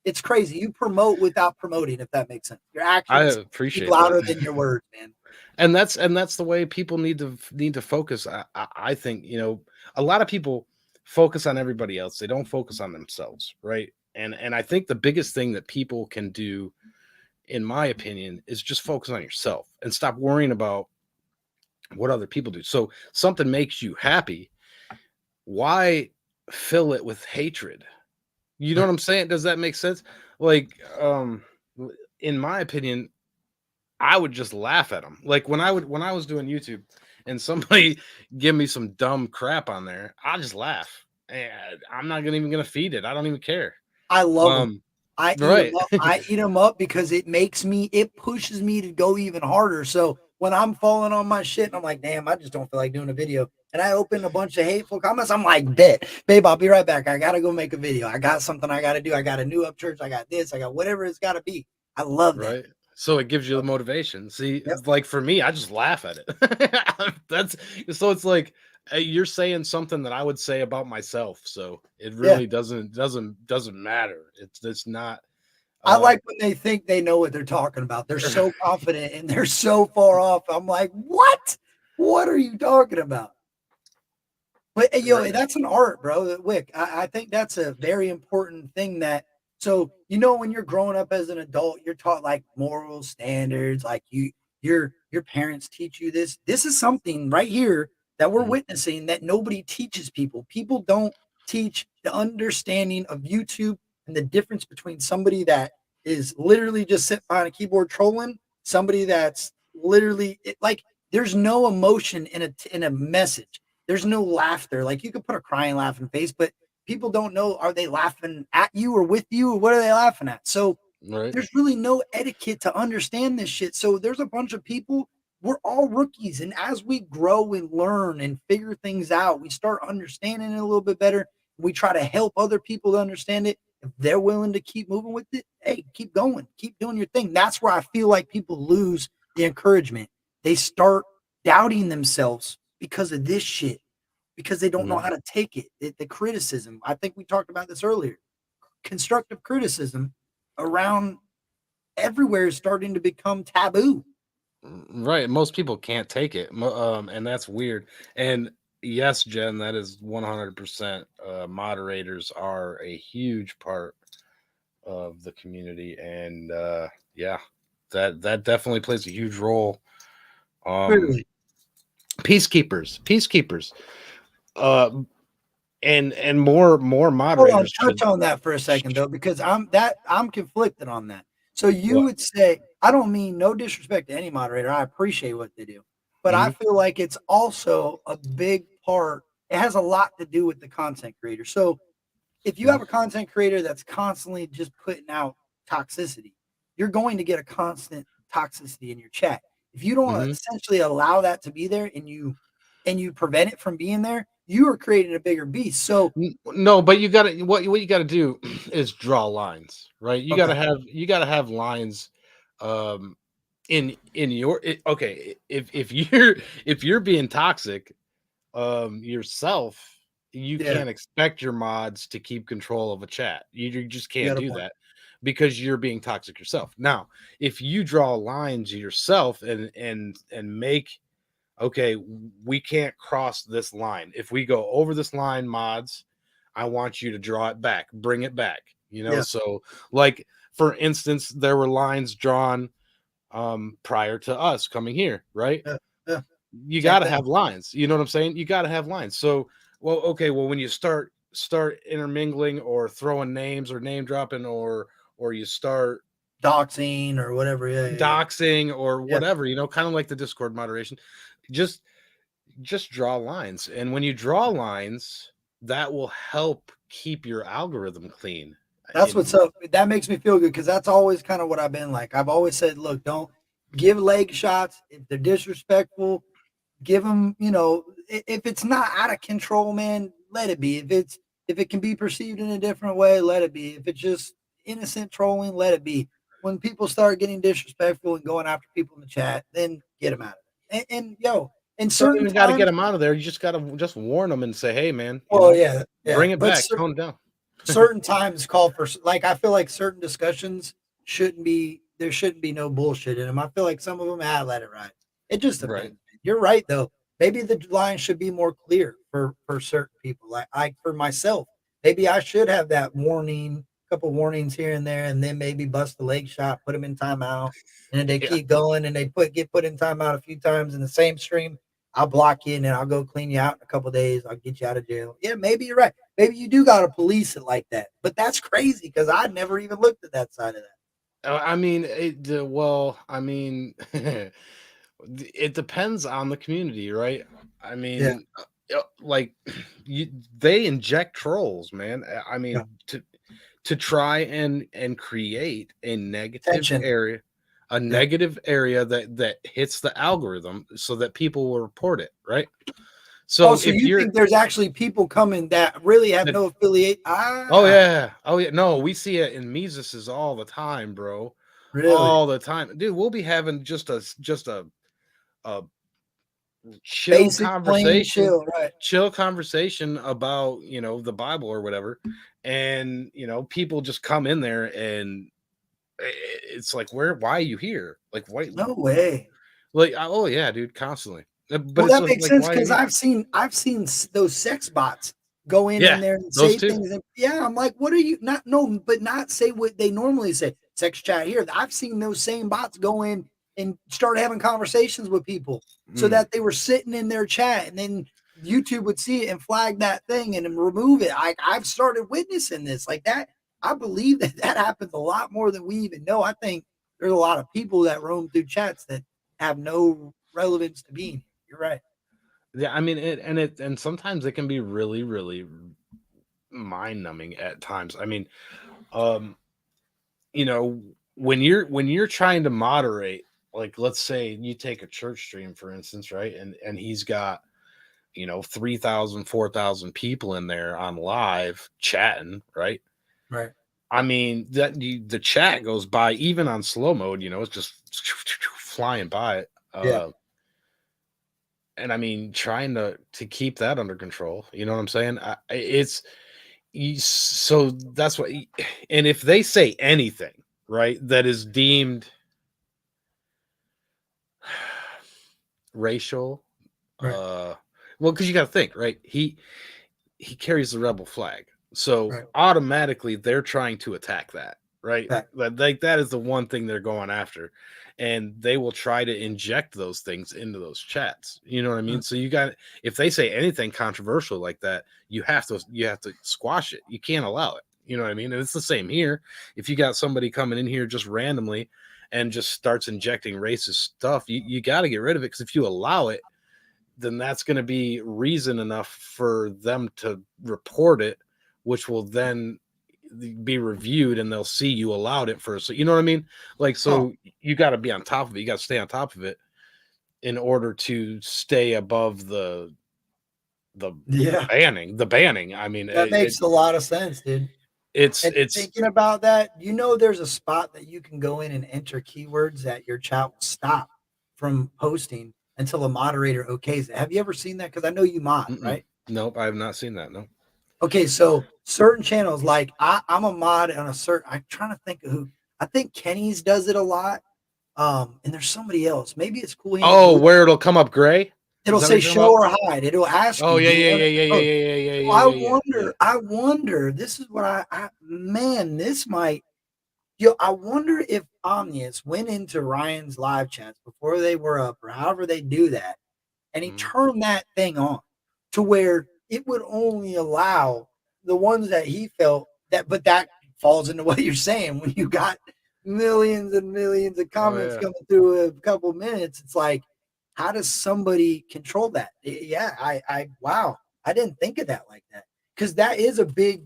It's crazy. You promote without promoting, if that makes sense. Your I actions speak appreciate that. louder than your words, man. And that's the way people need to focus. I think a lot of people focus on everybody else. They don't focus on themselves, right? And I think the biggest thing that people can do, in my opinion, is just focus on yourself and stop worrying about what other people do. So something makes you happy, why fill it with hatred? You know what Right. I'm saying? Does that make sense? Like, in my opinion, I would just laugh at them. Like when I was doing YouTube and somebody give me some dumb crap on there, I'll just laugh. And I'm not gonna even gonna feed it. I don't even care. I love them. Um, I eat them right, up. I eat them up because it pushes me to go even harder. So when I'm falling on my shit and I'm like, damn, I just don't feel like doing a video, and I open a bunch of hateful comments, I'm like, bet, babe, I'll be right back. I gotta go make a video. I got something I gotta do. I got a new up church. I got this. I got whatever it's gotta be. I love that. right. So it gives you the motivation. See, Yep. like for me, I just laugh at it. That's so it's like you're saying something that I would say about myself. So it Yeah. really doesn't matter. It's not. I Uh, like when they think they know what they're talking about. They're so confident and they're so far off. I'm like, what? What are you talking about? But right. that's an art, bro. Wick, I think that's a very important thing. That so when you're growing up as an adult, you're taught like moral standards, like your parents teach you this. This is something right here that we're Mhm. witnessing that nobody teaches people. People don't teach the understanding of YouTube and the difference between somebody that is literally just sitting behind a keyboard trolling, somebody that's literally like there's no emotion in a message, there's no laughter. Like you could put a crying laughing face, but people don't know, are they laughing at you or with you or what are they laughing at? So Right. there's really no etiquette to understand this shit. So there's a bunch of people, we're all rookies. And as we grow and learn and figure things out, we start understanding it a little bit better. We try to help other people to understand it. If they're willing to keep moving with it, hey, keep going, keep doing your thing. That's where I feel like people lose the encouragement. They start doubting themselves because of this shit, because they don't know Mhm. how to take it. The criticism. I think we talked about this earlier. Constructive criticism around everywhere is starting to become taboo. Right. Most people can't take it. And that's weird. And yes, Jen, that is 100%. Moderators are a huge part of the community. And yeah, that definitely plays a huge role. Um, Clearly. peacekeepers. Uh, and more Hold on, moderators touch should. on that for a second though, because I'm conflicted on that. So you What? would say, I don't mean no disrespect to any moderator. I appreciate what they do. But I Mhm, feel like it's also a big part. It has a lot to do with the content creator. So if you mhm, have a content creator that's constantly just putting out toxicity, you're going to get a constant toxicity in your chat. If you don't mhm. essentially allow that to be there and you prevent it from being there, you are creating a bigger beast. So No, but you gotta what you gotta do is draw lines, right? okay, You gotta have lines. Um, in your okay, if you're being toxic yourself, you Yeah, can't expect your mods to keep control of a chat. You just you can't got a do point. that because you're being toxic yourself. Now, if you draw lines yourself and make okay, we can't cross this line. If we go over this line, mods, I want you to draw it back, bring it back. Yeah, So like for instance, there were lines drawn prior to us coming here, right? yeah, yeah. You Same got to thing. have lines. You know what I'm saying? You got to have lines. So, well, okay, well, when you start intermingling or throwing names or name dropping or you start Doxing or whatever. Yeah, yeah, yeah. doxing or Yeah, whatever, kind of like the Discord moderation, just just draw lines. And when you draw lines, that will help keep your algorithm clean. that's what's up. That makes me feel good because that's always kind of what I've been like. I've always said, look, don't give leg shots if they're disrespectful. Give them, if it's not out of control, man, let it be. If it can be perceived in a different way, let it be. If it's just innocent trolling, let it be. When people start getting disrespectful and going after people in the chat, then get them out of it. And yo, in Don't certain even got to get times, them out of there. You just got to just warn them and say, hey, man, well, yeah, yeah, bring it but back, tone it down. certain times call for, like, I feel like certain discussions shouldn't be no bullshit in them. I feel like some of them let it ride. It just Right. depends. You're right though. Maybe the line should be more clear for certain people. Like for myself, maybe I should have that warning, couple warnings here and there, and then maybe bust the leg shot, put them in timeout, and then they Yeah. keep going and they get put in timeout a few times in the same stream. I'll block you and then I'll go clean you out in a couple days. I'll get you out of jail. Yeah, maybe you're right. Maybe you do got to police it like that. But that's crazy because I never even looked at that side of that. I mean, well, I mean, it depends on the community, right? I Yeah, mean, like they inject trolls, man. I yeah. mean, to try and create Tension. a Yeah. negative area that hits the algorithm so that people will report it, right? Oh, So so if you you're think there's actually people coming that really have that, no affiliate? oh Ah, yeah, oh yeah, no, we see it in Mises all the time, bro, really? all the time, dude. We'll be having just a chill Basic, plain, conversation chill, right? about the Bible or whatever, and people just come in there and it's like, why are you here, like, why, No way. like, oh yeah, dude, constantly. But Well, it's that just makes like, sense why are you because here? I've seen those sex bots go in Yeah, there and those say two. things, and yeah, I'm like, what are you not no, but not say what they normally say. Sex chat here. I've seen those same bots go in and start having conversations with people so Mm. that they were sitting in their chat, and then YouTube would see it and flag that thing and then remove it. I've started witnessing this like that. I believe that that happens a lot more than we even know. I think there's a lot of people that roam through chats that have no relevance to being here. You're right. Yeah, I mean and sometimes it can be really, really mind numbing at times. I mean, um you know, when you're trying to moderate, like, let's say you take a church stream, for instance, right? And he's got 3,000, 4,000 people in there on live chatting, right? Right. I mean, the chat goes by even on slow mode, it's just flying by. Yeah. And I mean, trying to keep that under control, you know what I'm saying? It's so that's what, and if they say anything, right, that is deemed racial, Right. well, because you got to think, right? He carries the rebel flag, so Right. automatically they're trying to attack that, right? Fact. That is the one thing they're going after, and they will try to inject those things into those chats. You know what I Mm. mean? So you got, if they say anything controversial like that, you have to squash it. You can't allow it. You know what I mean? And it's the same here. If you got somebody coming in here just randomly and just starts injecting racist stuff, you got to get rid of it, because if you allow it, then that's going to be reason enough for them to report it, which will then be reviewed and they'll see you allowed it first. So you know what I mean? Like, Oh, so you got to be on top of it. You got to stay on top of it in order to stay above the yeah. banning. The banning. I mean, That makes a lot of sense, dude. And it's thinking about that, there's a spot that you can go in and enter keywords that your chat will stop from posting until a moderator okays it. Have you ever seen that? Because I know you mod, mm-mm. right? Nope, I have not seen that. No. Okay, so certain channels, like I'm a mod on a certain. I'm trying to think of who. I think Kenny's does it a lot. And there's somebody else. Maybe it's Cool Hand Oh, Blue. where it'll come up gray? Is It'll that what say you're talking show about? or hide. It'll ask Oh you, yeah, do you yeah, want yeah, it yeah, to yeah, post? yeah, yeah, yeah, So yeah, yeah, yeah. I wonder. This is what man, this might. I wonder if Omnius went into Ryan's live chats before they were up, or however they do that, and he Mhm. turned that thing on to where it would only allow the ones that he felt that, but that falls into what you're saying. When you got millions and millions of Oh comments yeah, coming through a couple minutes, it's like, how does somebody control that? Yeah, wow, I didn't think of that like that, because that is a big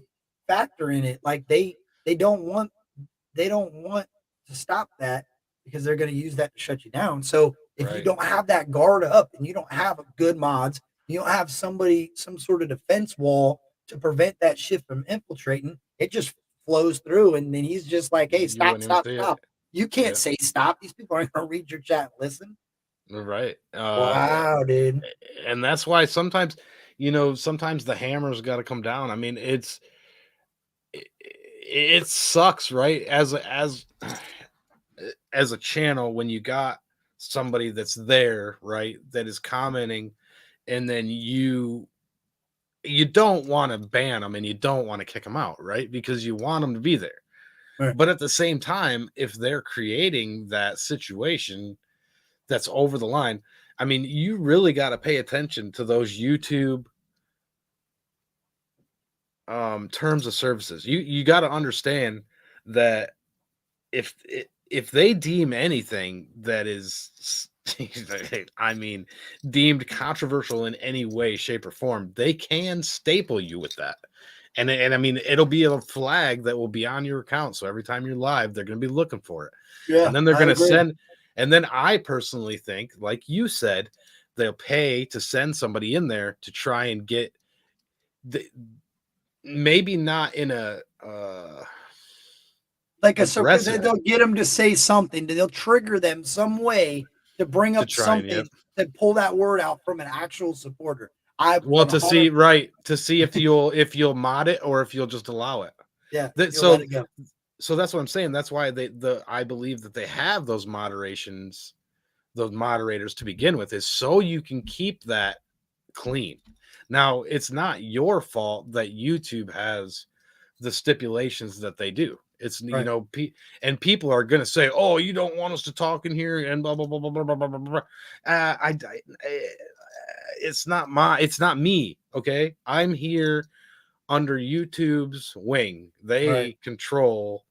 factor in it. Like they don't want they don't want to stop that because they're going to use that to shut you down. So if you right. don't have that guard up and you don't have good mods, you don't have some sort of defense wall to prevent that shit from infiltrating, it just flows through. And then he's just like, hey, You stop, wouldn't even stop, see it. stop. You can't Yeah, say stop. These people aren't going to read your chat and listen. right. Wow, dude. And that's why sometimes, sometimes the hammer's got to come down. I mean, it sucks, right? As a channel, when you got somebody that's there, right, that is commenting, and then you don't want to ban them and you don't want to kick them out, right? Because you want them to be there. Right. But at the same time, if they're creating that situation that's over the line, I mean, you really got to pay attention to those YouTube terms of services. You got to understand that if they deem anything that is I mean deemed controversial in any way, shape, or form, they can staple you with that. And I mean, it'll be a flag that will be on your account. So every time you're live, they're going to be looking for it. And Yeah, then they're I going to agree. send, and then I personally think, like you said, they'll pay to send somebody in there to try and get the, maybe not in a Like so, because aggressive they'll get them to say something, they'll trigger them some way to bring to up try and, yep. something to pull that word out from an actual supporter. I Well, to see, 100, right, to see if you'll mod it or if you'll just allow it. yeah, That you'll let so it go. so that's what I'm saying. That's why I believe that they have those moderators to begin with, is so you can keep that clean. Now, it's not your fault that YouTube has the stipulations that they do. It's Right. and people are going to say, "Oh, you don't want us to talk in here," and blah blah blah blah blah blah blah blah. It's not me. Okay, I'm here under YouTube's wing. Right. They control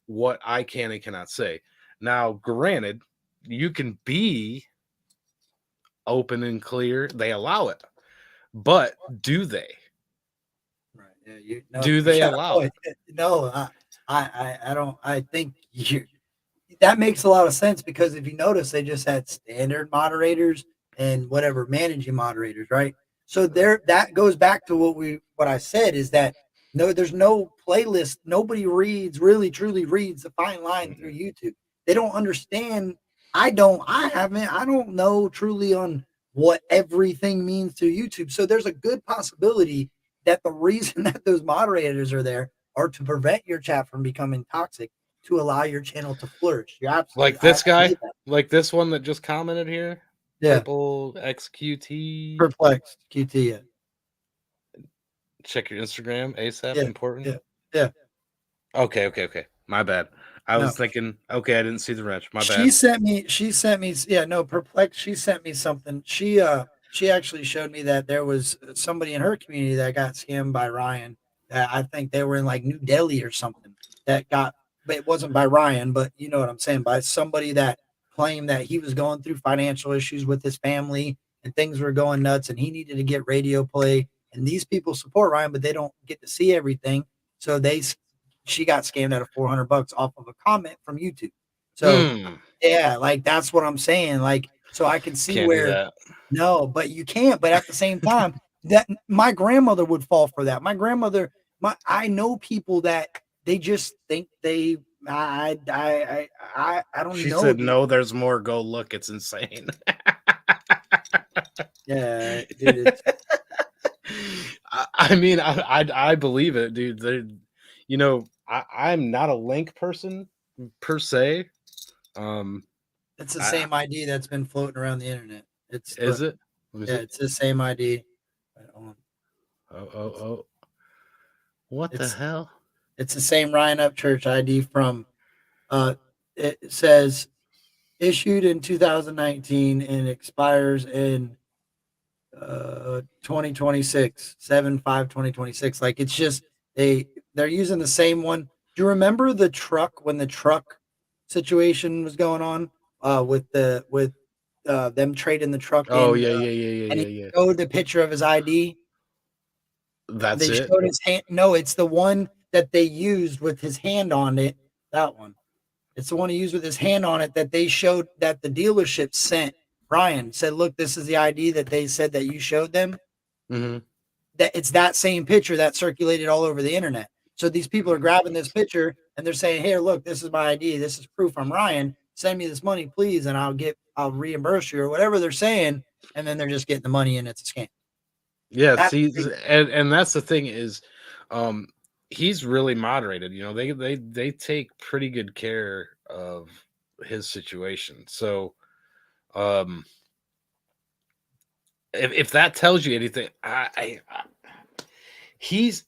what I can and cannot say. Now, granted, you can be open and clear. They allow it, but do they? Right. Yeah. You no. Do You they got a allow point. it? No. I don't. I think you. That makes a lot of sense because if you notice, they just had standard moderators and whatever managing moderators, right? So there, that goes back to what I said is that no, there's no playlist. Nobody really truly reads the fine line through Mm-mm. YouTube. They don't understand. I don't. I haven't. I don't know truly on what everything means to YouTube. So there's a good possibility that the reason that those moderators are there are to prevent your chat from becoming toxic to allow your channel to flourish. You're absolutely, Like this I guy, believe that. like this one that just commented here, Yeah. Purple XQT. Perplexed QT. Yeah. Check your Instagram ASAP. Yeah. Important. Yeah. Yeah. Okay, okay, okay. My bad. I No. was thinking. Okay, I didn't see the wrench. My She bad. sent me she sent me yeah, no, perplexed. She sent me something. She actually showed me that there was somebody in her community that got scammed by Ryan. That I think they were in like New Delhi or something that got but it wasn't by Ryan, but you know what I'm saying, by somebody that claimed that he was going through financial issues with his family and things were going nuts and he needed to get radio play. And these people support Ryan, but they don't get to see everything. So she got scammed out of $400 off of a comment from YouTube. So Hmm. yeah, like that's what I'm saying. Like, so I can see Can't do where that. no, but you can't. But at the same time, that my grandmother would fall for that. My grandmother, I know people that they just think they. I don't She know, said, dude. "No, there's more. Go look. It's insane." Yeah, dude. It's I mean, I believe it, dude. I'm not a link person per se. Um, it's the I same ID that's been floating around the internet. It's is look, it? Let me yeah, see. it's the same ID. Right, hold on. Oh, oh, oh! What the It's hell? it's the same Ryan Upchurch ID from. Uh, it says issued in 2019 and expires in 2026 7/5/2026. Like it's just they're using the same one. Do you remember the truck when the truck situation was going on with them trading the truck Oh in yeah, yeah, yeah, and yeah, he yeah, yeah. showed the picture of his ID. That's They it. showed his hand. No, it's the one that they used with his hand on it. That one. It's the one he used with his hand on it that they showed that the dealership sent Ryan said, "Look, this is the ID that they said that you showed them." Hmm. That it's that same picture that circulated all over the internet. So these people are grabbing this picture and they're saying, "Here, look, this is my ID. This is proof I'm Ryan. Send me this money, please, and I'll reimburse you or whatever they're saying." And then they're just getting the money and it's a scam. Yeah, That's see, crazy. and that's the thing is, um, he's really moderated. They take pretty good care of his situation. So, um, if that tells you anything, he's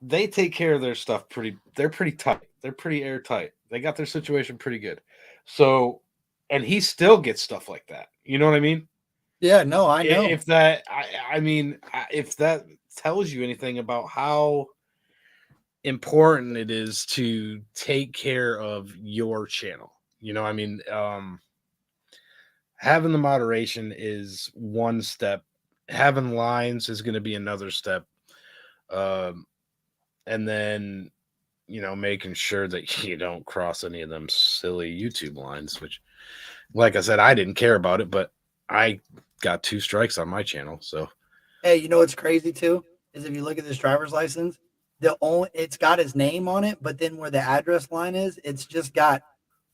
they take care of their stuff pretty. They're pretty tight. They're pretty airtight. They got their situation pretty good. So, and he still gets stuff like that. You know what I mean? Yeah, no, I know. If that, I mean, if that tells you anything about how important it is to take care of your channel. I mean, having the moderation is one step. Having lines is going to be another step. Um, and then, making sure that you don't cross any of them silly YouTube lines, which, like I said, I didn't care about it, but I got 2 strikes on my channel. So, Hey, you know what's crazy too is if you look at this driver's license, the only it's got his name on it, but then where the address line is, it's just got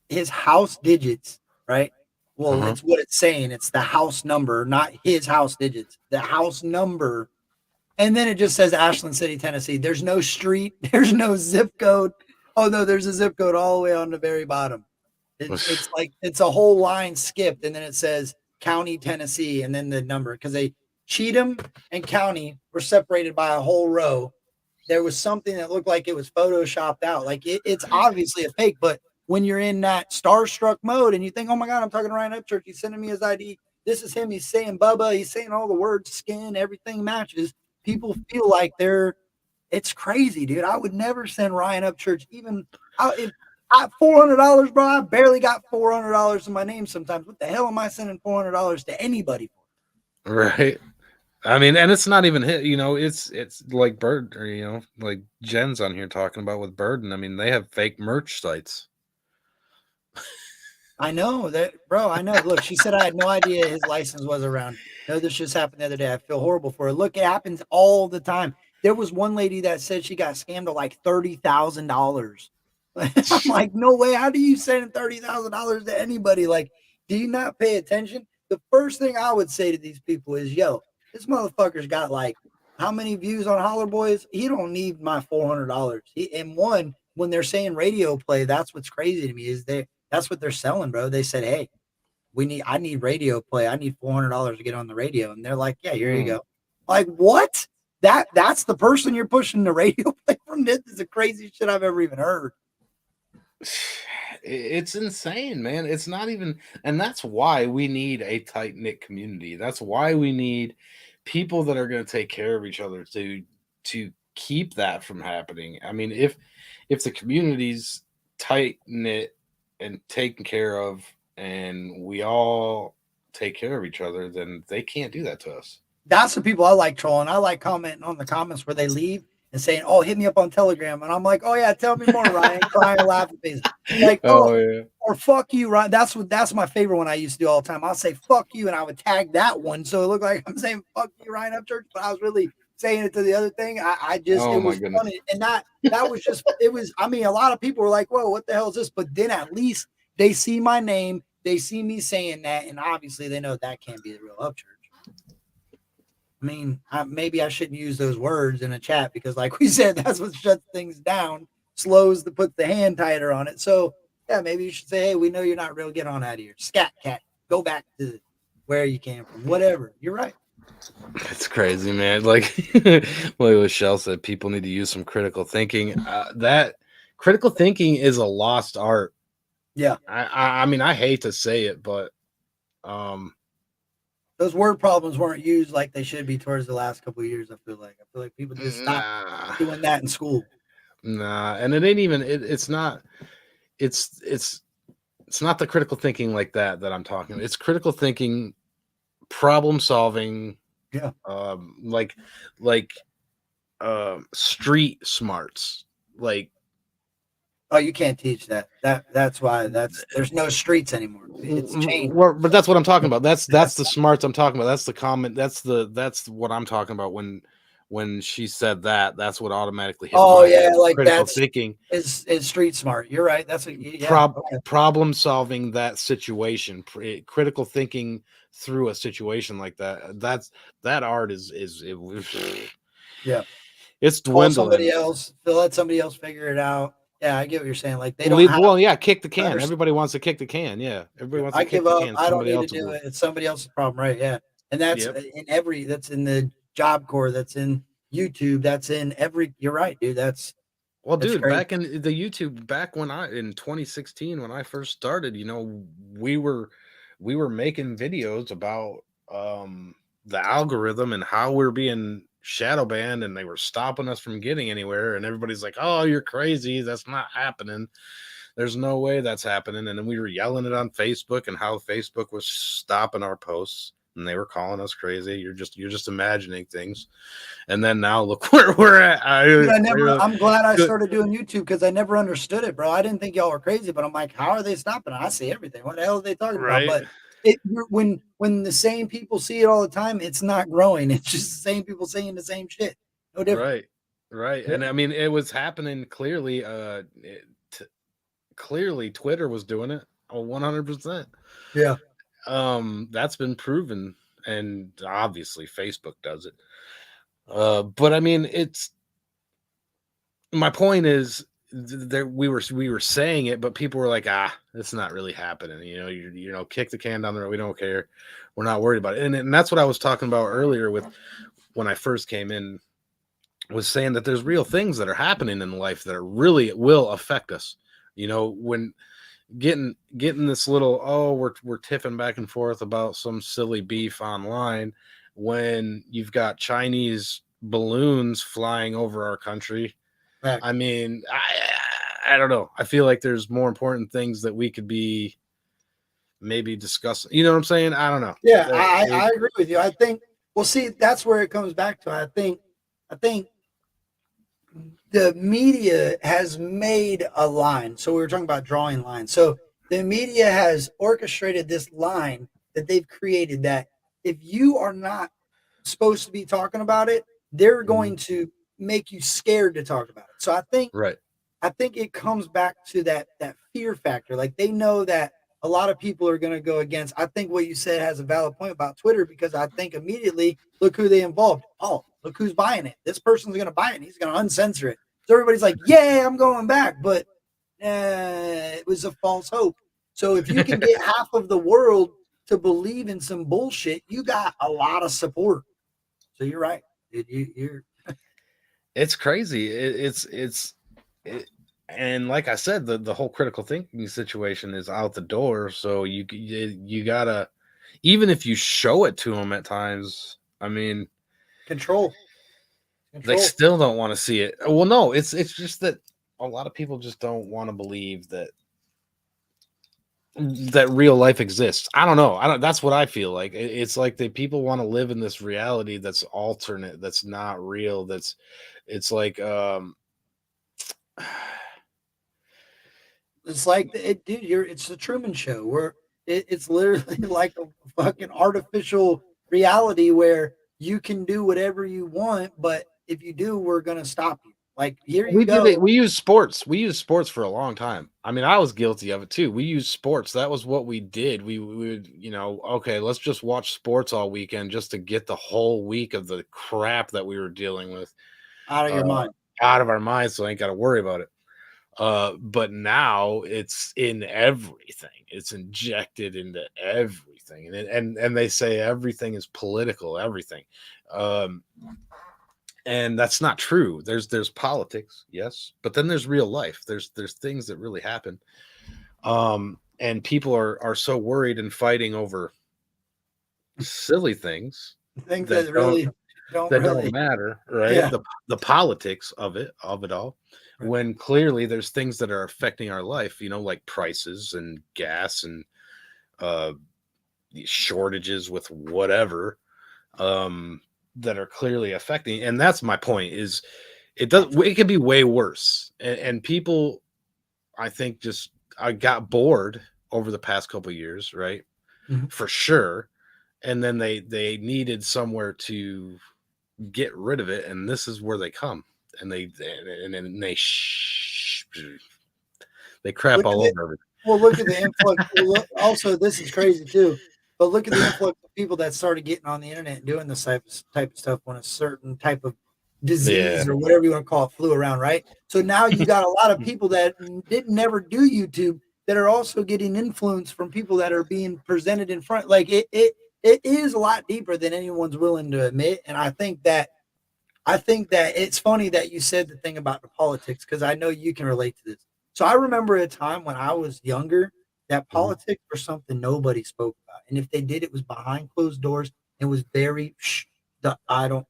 his house digits, right? Well, uh-huh. it's what it's saying. It's the house number, not his house digits. The house number, and then it just says Ashland City, Tennessee. There's no street. There's no zip code. Oh no, there's a zip code all the way on the very bottom. It's like it's a whole line skipped, and then it says County, Tennessee, and then the number because they Cheatham and County were separated by a whole row. There was something that looked like it was photoshopped out. Like it's obviously a fake, but when you're in that starstruck mode and you think, "Oh my God, I'm talking to Ryan Upchurch. He's sending me his ID. This is him. He's saying Bubba. He's saying all the words, skin, everything matches." People feel like they're. It's crazy, dude. I would never send Ryan Upchurch even if I $400, bro. I barely got $400 in my name sometimes. What the hell am I sending $400 to anybody for? Right. I mean, and it's not even hit. It's like Bird, or like Jen's on here talking about with Burden. I mean, they have fake merch sites. I know that, bro. I know. Look, she said I had no idea his license was around. No, this just happened the other day. I feel horrible for her. Look, it happens all the time. There was one lady that said she got scammed of like $30,000. I'm like, no way. How do you send $30,000 to anybody? Like, do you not pay attention? The first thing I would say to these people is, yo, this motherfucker's got like how many views on Holler Boys? He don't need my $400. And one, when they're saying radio play, that's what's crazy to me is that's what they're selling, bro. They said, "Hey, I need radio play. I need $400 to get on the radio." And they're like, "Yeah, here you Hmm. go." Like, what? That's the person you're pushing the radio play from? This is the craziest shit I've ever even heard. It's insane, man. It's not even, and that's why we need a tight knit community. That's why we need people that are going to take care of each other to keep that from happening. I mean, if the community's tight knit and taken care of, and we all take care of each other, then they can't do that to us. That's the people I like trolling. I like commenting on the comments where they leave and saying, "Oh, hit me up on Telegram." And I'm like, "Oh yeah, tell me more, Ryan." Crying and laughing face. Like, "Oh, Oh yeah. or fuck you, Ryan." That's my favorite one I used to do all the time. I'll say fuck you and I would tag that one. So it looked like I'm saying fuck you, Ryan Upchurch, but I was really saying it to the other thing. I just Oh it my was goodness. funny, and that was just it was. I mean, a lot of people were like, "Whoa, what the hell is this?" But then at least they see my name, they see me saying that, and obviously they know that can't be the real Upchurch. I mean, maybe I shouldn't use those words in a chat because, like we said, that's what shuts things down, puts the hand tighter on it. So, yeah, maybe you should say, "Hey, we know you're not real. Get on out of here, scat cat. Go back to where you came from. Whatever. You're right. It's crazy, man. Like Michelle said, people need to use some critical thinking. That critical thinking is a lost art. Yeah, I mean, I hate to say it, but um, those word problems weren't used like they should be towards the last couple of years. I feel like people just stopped nah, doing that in school. nah, and it ain't even. It's not. It's it's it's not the critical thinking like that I'm talking about. It's critical thinking, problem solving, Yeah. um, like like street smarts, like Oh, you can't teach that. That's why there's no streets anymore. It's changed. But that's what I'm talking about. That's the smarts I'm talking about. That's the comment. That's what I'm talking about when she said that. That's what automatically hit Oh my yeah, head. like Critical that's thinking, is street smart. You're right. That's a yeah. Okay. problem solving that situation, critical thinking through a situation like that. That art Yeah. it's Call somebody dwindling. else. They'll let somebody else figure it out. Yeah, I get what you're saying. Like they don't have Well, yeah, kick the to can. understand. Everybody wants to kick the can. Yeah, everybody wants to I kick give the up. can. I don't Somebody need to else to do do it. it. It's somebody else's problem, right? Yeah. And Yep. that's in the Job Corps, that's in YouTube, that's in every you're right, dude. Well, That's dude, crazy. back in the YouTube, back when in 2016 when I first started, we were making videos about um the algorithm and how we're being shadow banned and they were stopping us from getting anywhere and everybody's like, "Oh, you're crazy. That's not happening. There's no way that's happening." And then we were yelling it on Facebook and how Facebook was stopping our posts and they were calling us crazy. You're just imagining things. And then now look where we're at. Dude, I I'm glad I good. started doing YouTube because I never understood it, bro. I didn't think y'all were crazy, but I'm like, how are they stopping it? I see everything. What the hell are they talking about? Right. But when the same people see it all the time, it's not growing. It's just the same people saying the same shit. No different. Right. Right. Yeah. And I mean, it was happening clearly. Clearly, Twitter was doing it. 100%. Yeah. That's been proven, and obviously Facebook does it. But I mean, it's my point is there we were saying it, but people were like, it's not really happening. Kick the can down the road. We don't care. We're not worried about it. And that's what I was talking about earlier with when I first came in. Was saying that there's real things that are happening in life that are really will affect us. When getting this little, we're tiffing back and forth about some silly beef online when you've got Chinese balloons flying over our country. Fact. I mean, I don't know. I feel like there's more important things that we could be maybe discussing. You know what I'm saying? I don't know. Yeah, I agree with you. I think well, see, that's where it comes back to. I think the media has made a line. So we were talking about drawing lines. So the media has orchestrated this line that they've created that if you are not supposed to be talking about it, they're Mhm. going to make you scared to talk about it. So Right. I think it comes back to that fear factor. Like they know that a lot of people are going to go against. I think what you said has a valid point about Twitter because I think immediately look who they involved. Oh, look who's buying it. This person's going to buy it. And he's going to uncensor it. So everybody's like, "Yeah, I'm going back," but it was a false hope. So if you can get half of the world to believe in some bullshit, you got a lot of support. So you're right. You're It's crazy. It, and like I said, the whole critical thinking situation is out the door. So you gotta, even if you show it to them at times, I mean, control. they Control. still don't want to see it. Well, no, it's just that a lot of people just don't want to believe that real life exists. I don't know. I don't. That's what I feel like. It's like that people want to live in this reality that's alternate, that's not real. It's like It's like dude. It's the Truman Show where it's literally like a fucking artificial reality where you can do whatever you want, but if you do, we're gonna stop you. Like, here you We did it. go. We used sports. We used sports for a long time. I mean, I was guilty of it too. We used sports. That was what we did. We would, okay, let's just watch sports all weekend just to get the whole week of the crap that we were dealing with Out of uh, your mind. out of our minds, so I ain't got to worry about it. But now it's in everything. It's injected into everything, and they say everything is political. Everything. Um, and that's not true. There's politics, yes, but then there's real life. There's things that really happen. And people are so worried and fighting over silly things Things that that really don't don't really. matter, right? Yeah. The politics of it all, Right. when clearly there's things that are affecting our life, like prices and gas and uh shortages with whatever, um that are clearly affecting. And that's my point, is it could be way worse. And people, I think, just I got bored over the past couple of years, right? Mhm. For sure. And then they needed somewhere to get rid of it, and this is where they come. And they crap Look at all the over everything. Well, look at the influx. Well, look, also, this is crazy too. But look at the influx of people that started getting on the internet and doing this type of stuff when a certain type of Yeah. disease or whatever you want to call it flew around, right? So now you got a lot of people that didn't never do YouTube that are also getting influence from people that are being presented in front. Like, it is a lot deeper than anyone's willing to admit. And I think that it's funny that you said the thing about the politics, because I know you can relate to this. So I remember a time when I was younger that Mhm. politics were something nobody spoke about, and if they did, it was behind closed doors. It was very shh. I don't.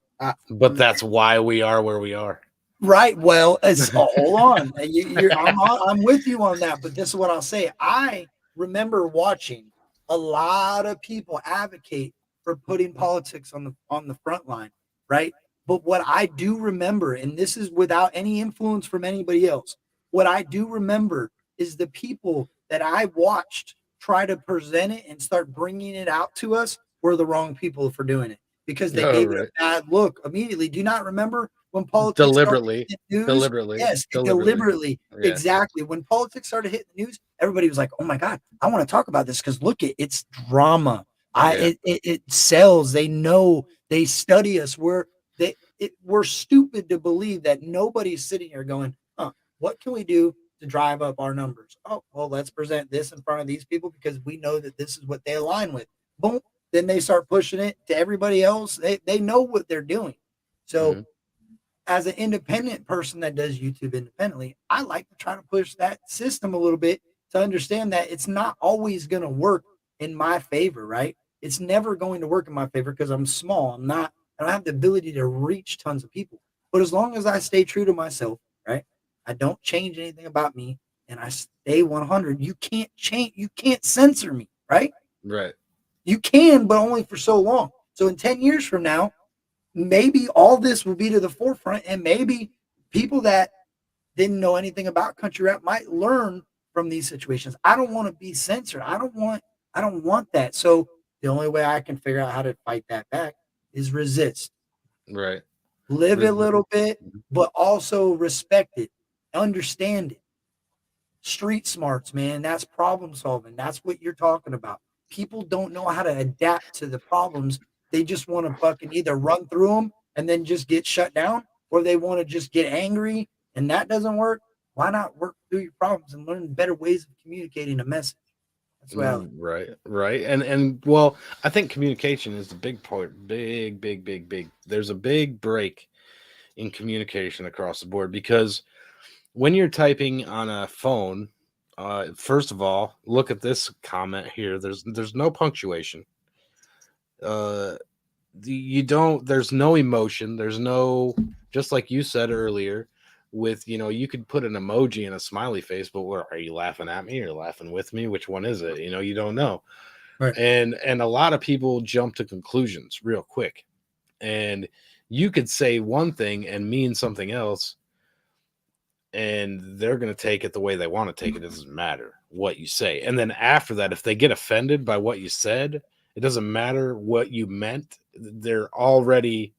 But I'm that's why we are where we are. Right. Well, hold on. I'm with you on that, but this is what I'll say. I remember watching a lot of people advocate for putting politics on the front line, right? But what I do remember, and this is without any influence from anybody else, what I do remember is the people that I watched try to present it and start bringing it out to us were the wrong people for doing it, because they Oh, gave it a right. bad look immediately. Do you not remember when politics started Deliberately, hitting the news? deliberately, Yes, deliberately. deliberately. Yeah. Exactly. When politics started hitting the news, everybody was like, "Oh my god, I want to talk about this because look, it's drama. Yeah. It sells. They know. They study us. We're stupid to believe that nobody's sitting here going, huh, what can we do to drive up our numbers? Oh, well, let's present this in front of these people because we know that this is what they align with. Boom. Then they start pushing it to everybody else. They know what they're doing. So Mhm. as an independent person that does YouTube independently, I like to try to push that system a little bit to understand that it's not always going to work in my favor, right? It's never going to work in my favor because I'm small. I don't have the ability to reach tons of people. But as long as I stay true to myself, right? I don't change anything about me and I stay 100. You can't censor me, right? Right. You can, but only for so long. So in 10 years from now, maybe all this will be to the forefront, and maybe people that didn't know anything about country rap might learn from these situations. I don't want to be censored. I don't want that. So the only way I can figure out how to fight that back is resist. Right. Live it a Resist. little bit, Mhm. but also respect it, understand it. Street smarts, man. That's problem solving. That's what you're talking about. People don't know how to adapt to the problems. They just want to fucking either run through them and then just get shut down, or they want to just get angry and that doesn't work. Why not work through your problems and learn better ways of communicating a message? That's what I like. Right, right. And well, I think communication is the big part. Big, big, big, big. There's a big break in communication across the board, because when you're typing on a phone, first of all, look at this comment here. There's no punctuation. Uh, you don't. There's no emotion. There's no. Just like you said earlier, with you could put an emoji and a smiley face, but where are you laughing at me or laughing with me? Which one is it? You don't know. Right. And a lot of people jump to conclusions real quick, and you could say one thing and mean something else, and they're going to take it the way they want to take it. It doesn't matter what you say. And then after that, if they get offended by what you said, it doesn't matter what you meant. they're already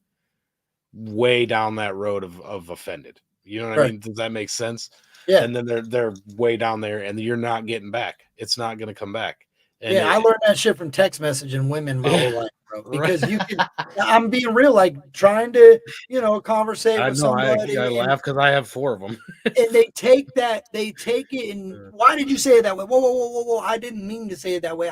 way down that road of offended. You know what I Right. mean? Does that make sense? Yeah. And then they're way down there, and you're not getting back. It's not going to come back. And Yeah, I learned that shit from text messaging women my whole life, bro. right. Because you can, I'm being real, like trying to, conversate I with know. I somebody, and laugh because I have 4 of them. they take it, and why did you say it that way? Whoa, whoa, whoa, whoa, whoa! I didn't mean to say it that way.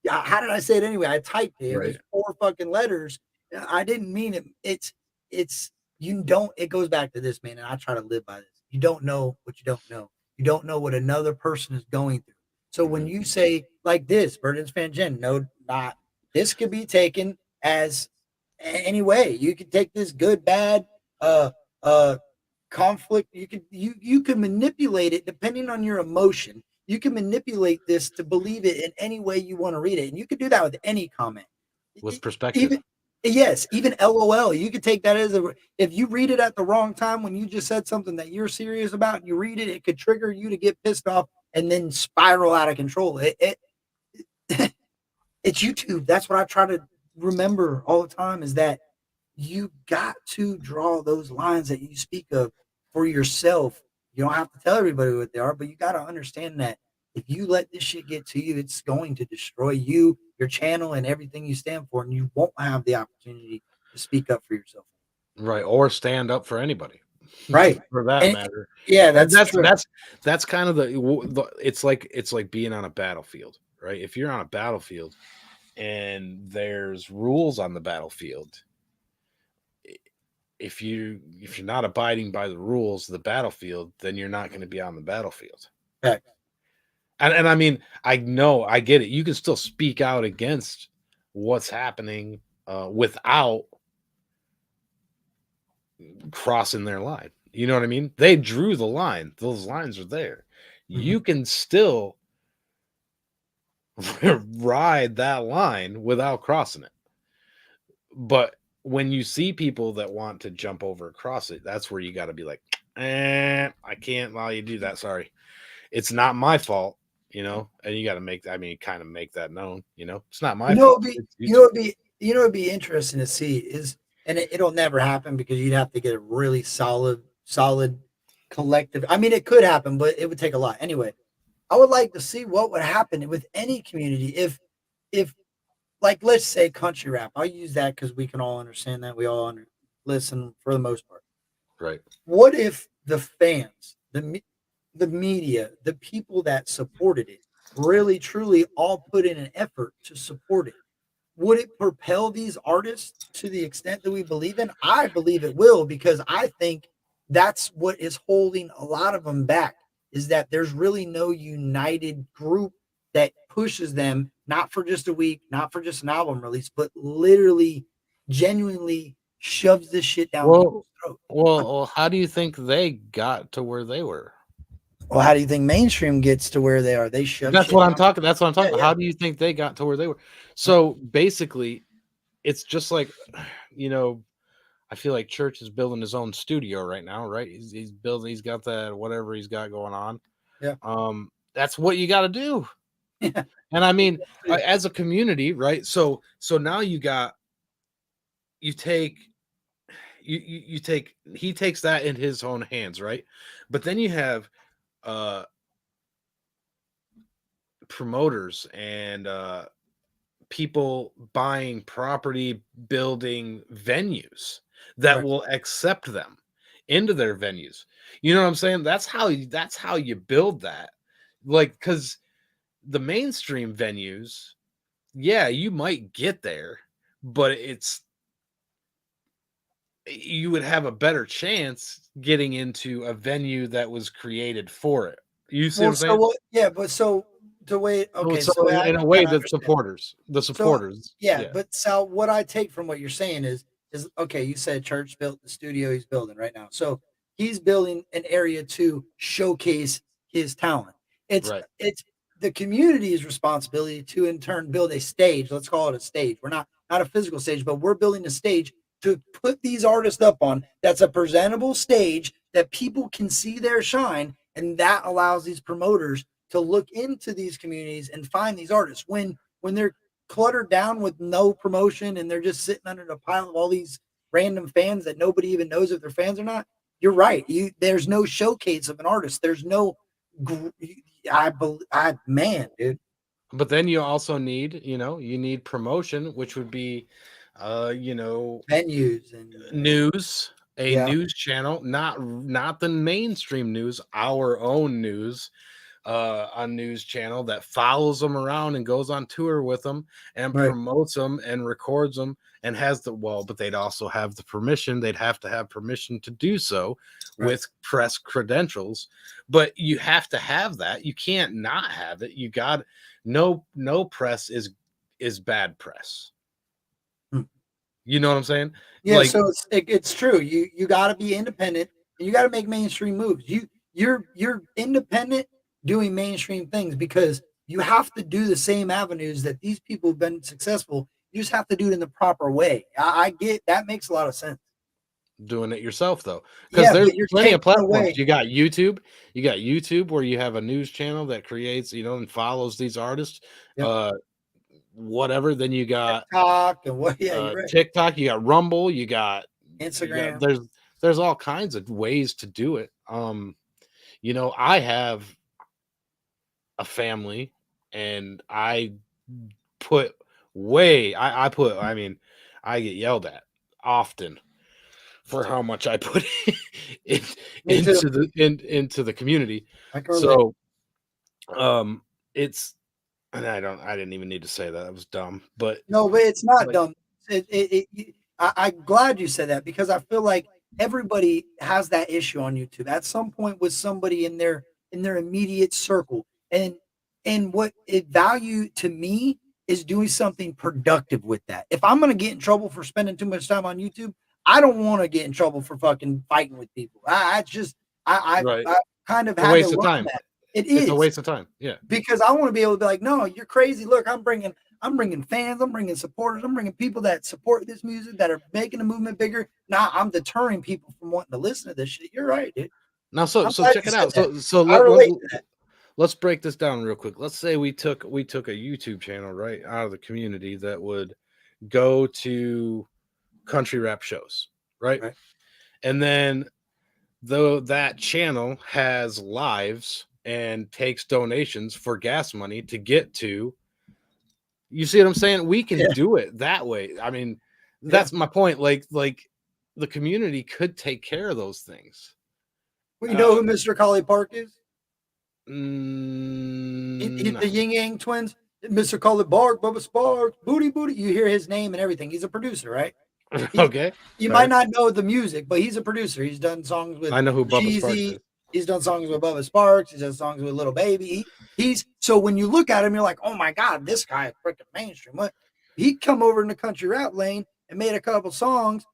How did I say it anyway? I typed it. It Right. was 4 fucking letters. I didn't mean it. It's you don't. It goes back to this, man, and I try to live by this. You don't know what you don't know. You don't know what another person is going through. So when Mhm. you say like this, Burton's fan Jen, no, not this could be taken as any way. You could take this good, bad, uh, uh, conflict. You can manipulate it depending on your emotion. You can manipulate this to believe it in any way you want to read it, and you can do that with any comment. With perspective. Even yes, even LOL. You could take that as a if you read it at the wrong time when you just said something that you're serious about, and you read it, it could trigger you to get pissed off and then spiral out of control. It's YouTube. That's what I try to remember all the time is that you got to draw those lines that you speak of for yourself. You don't have to tell everybody what they are, but you got to understand that if you let this shit get to you, it's going to destroy you, your channel, and everything you stand for, and you won't have the opportunity to speak up for yourself. Right. Or stand up for anybody Right. for that And matter. yeah, And that's true. that's kind of it's like being on a battlefield, right? If you're on a battlefield and there's rules on the battlefield, if you're not abiding by the rules of the battlefield, then you're not going to be on the battlefield. Fact. And I mean, I know, I get it. You can still speak out against what's happening without crossing their line. You know what I mean? They drew the line. Those lines are there. Mhm. You can still ride that line without crossing it. But when you see people that want to jump over across it, that's where you got to be like, I can't allow you to do that. Sorry. It's not my fault, and you got to kind of make that known, it's not my fault. It's YouTube. It'd be interesting to see is, and it'll never happen because you'd have to get a really solid collective. I mean, it could happen, but it would take a lot. Anyway, I would like to see what would happen with any community if like let's say country rap. I'll use that because we can all understand that we all listen for the most part. Right. What if the fans, the media, the people that supported it, really truly all put in an effort to support it? Would it propel these artists to the extent that we believe in? I believe it will because I think that's what is holding a lot of them back is that there's really no united group that pushes them not for just a week, not for just an album release, but literally genuinely shoves this shit down Well, people's throats. how do you think they got to where they were? Well, how do you think mainstream gets to where they are? They shove shit down. That's what I'm Yeah, talking about. yeah. How do you think they got to where they were? So basically, it's just like, you know, I feel like Church is building his own studio right now, right? He's building, he's got that whatever he's got going on. Yeah. That's what you got to do. Yeah. And I mean, as a community, right? So now you take you take he takes that in his own hands, right? But then you have uh promoters and people buying property, building venues that Right. will accept them into their venues. You know what I'm saying? That's how you build that. Like, because the mainstream venues, yeah, you might get there, but you would have a better chance getting into a venue that was created for it. You see what Well, I'm so saying? what? Yeah, but so the way. Okay, So so I in a way, kind of understand. the So supporters, yeah, yeah, but Sal, what I take from what you're saying is okay. You said Church built the studio he's building right now, so he's building an area to showcase his talent. right. It's the community's responsibility to in turn build a stage. Let's call it a stage. We're not a physical stage, but we're building a stage to put these artists up on. That's a presentable stage that people can see their shine, and that allows these promoters to look into these communities and find these artists when they're cluttered down with no promotion and they're just sitting under the pile of all these random fans that nobody even knows if they're fans or not. You're right. There's no showcase of an artist. There's no, man, dude. But then you also need, you need promotion, which would be, you know, Venues and news, a yeah, news channel, not the mainstream news, our own news, a news channel that follows them around and goes on tour with them and right, promotes them and records them and has but they'd also have the permission. They'd have to have permission to do so right. with press credentials. But you have to have that. You can't not have it. You got no press is bad press. Hmm. You know what I'm saying? Yeah, Like, so it's true. You got to be independent and you got to make mainstream moves. You're independent doing mainstream things because you have to do the same avenues that these people have been successful. You just have to do it in the proper way. I get that makes a lot of sense. doing it yourself though, because Yeah, there's but you're plenty of taking platforms. away. You got YouTube where you have a news channel that creates, and follows these artists, Yep, uh whatever. Then you got TikTok and what? Yeah, you're right. TikTok, you got Rumble, you got Instagram. there's all kinds of ways to do it. I have a family, and I put I mean, I get yelled at often for how much I put in, Me too. into the community. I can relate. So um it's and I didn't even need to say that. That was dumb. But No, but it's not like, dumb. I'm glad you said that because I feel like everybody has that issue on YouTube at some point with somebody in their immediate circle, and what it value to me is doing something productive with that. If I'm gonna get in trouble for spending too much time on YouTube, I don't want to get in trouble for fucking fighting with people. I just right. I kind of A had to waste of learn time. that it It's a is waste of time. Yeah. because I want to be able to be like, no, you're crazy. Look, I'm bringing fans, I'm bringing supporters, I'm bringing people that support this music that are making the movement bigger. Now I'm deterring people from wanting to listen to this shit. You're right, dude. Now, so I'm so glad check you it said out. that. So I relate to that. let's break this down real quick. Let's say we took a YouTube channel right out of the community that would go to country rap shows, right? Right. And then though that channel has lives and takes donations for gas money to get to, you see what I'm saying? We can Yeah. do it that way. I mean, Yeah. that's my point. Like the community could take care of those things. Well, you know Uh, who Mr. Collie Park is? mm, The Yin Yang twins. Mr. Collie Park, Bubba Sparks, Booty Booty. You hear his name and everything. He's a producer, right? He's okay, you might fair. not know the music, but he's a producer. He's done songs with I know who Bubba Sparks Jeezy. is. He's done songs with Bubba Sparks. He's done songs with Little Baby. He's so when you look at him, you're like, oh my god, this guy is freaking mainstream. What? He come over in the country rap lane and made a couple songs,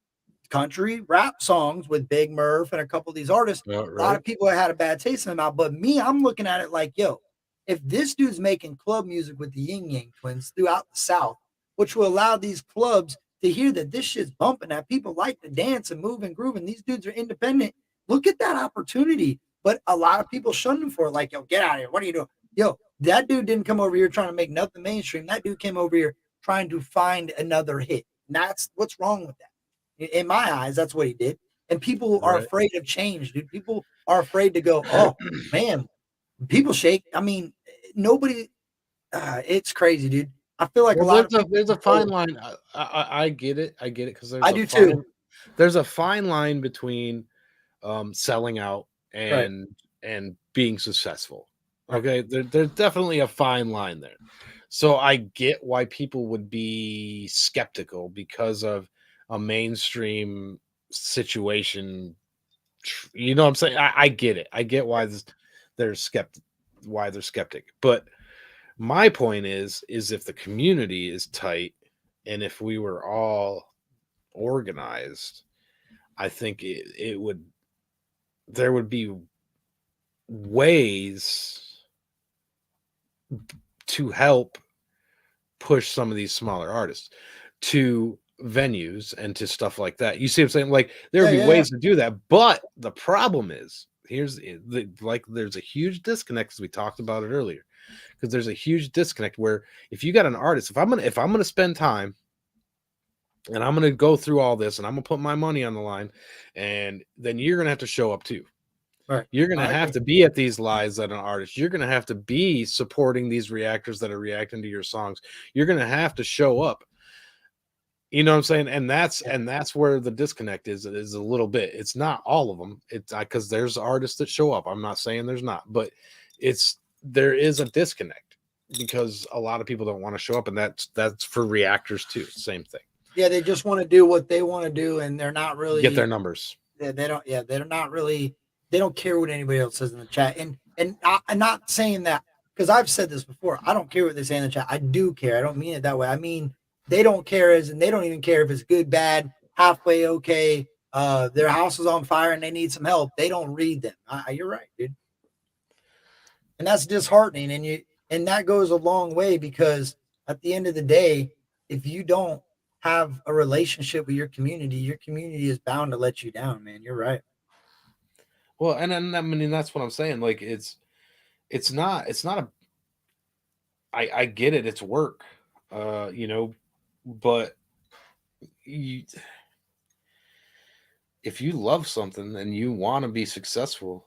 country rap songs with Big Murph and a couple of these artists. Yeah, A lot of right. people had a bad taste in their mouth, but me, I'm looking at it like, yo, if this dude's making club music with the Yin Yang twins throughout the South, which will allow these clubs to hear that this shit's bumping, that people like to dance and move and groove, and these dudes are independent. Look at that opportunity. But a lot of people shun him for it, like, yo, get out of here. What are you doing? Yo, that dude didn't come over here trying to make nothing mainstream. That dude came over here trying to find another hit. And that's what's wrong with that. In my eyes, that's what he did. And people are Right. afraid of change, dude. People are afraid to go, oh, man, people shake. I mean, nobody, it's crazy, dude. I feel like a Well, lot of there's people a fine line. I get it. I get it because I do too. there's a fine line between selling out Right, and being successful. right. Okay, there's definitely a fine line there. So I get why people would be skeptical because of a mainstream situation. You know what I'm saying? I get it. I get why they're skeptic. Why they're skeptic. But my point is if the community is tight and if we were all organized, I think it would there would be ways to help push some of these smaller artists to venues and to stuff like that. You see what I'm saying? Like there Yeah, would be yeah, yeah. ways to do that, but the problem is there's a huge disconnect, as we talked about it earlier. because there's a huge disconnect where if you got an artist, if I'm gonna spend time and I'm gonna go through all this and I'm gonna put my money on the line, and then you're gonna have to show up too. Right. You're gonna I have agree. to be at these lives at an artist. You're gonna have to be supporting these reactors that are reacting to your songs. You're gonna have to show up. You know what I'm saying? Yeah. And that's where the disconnect is a little bit. It's not all of them. It's because there's artists that show up. I'm not saying there's not, but there is a disconnect because a lot of people don't want to show up, and that's for reactors too. Same thing. Yeah, they just want to do what they want to do, and they're not Get really. their numbers. They don't. Yeah, they're not really. They don't care what anybody else says in the chat. I'm not saying that because I've said this before. I don't care what they say in the chat. I do care. I don't mean it that way. I mean they don't care as, and they don't even care if it's good, bad, halfway okay. Their house is on fire and they need some help. They don't read them. You're right, dude. And that's disheartening. And that goes a long way because at the end of the day, if you don't have a relationship with your community is bound to let you down, man. You're right. Well, and I mean that's what I'm saying. Like it's not a. I get it. It's work. But you, if you love something and you want to be successful,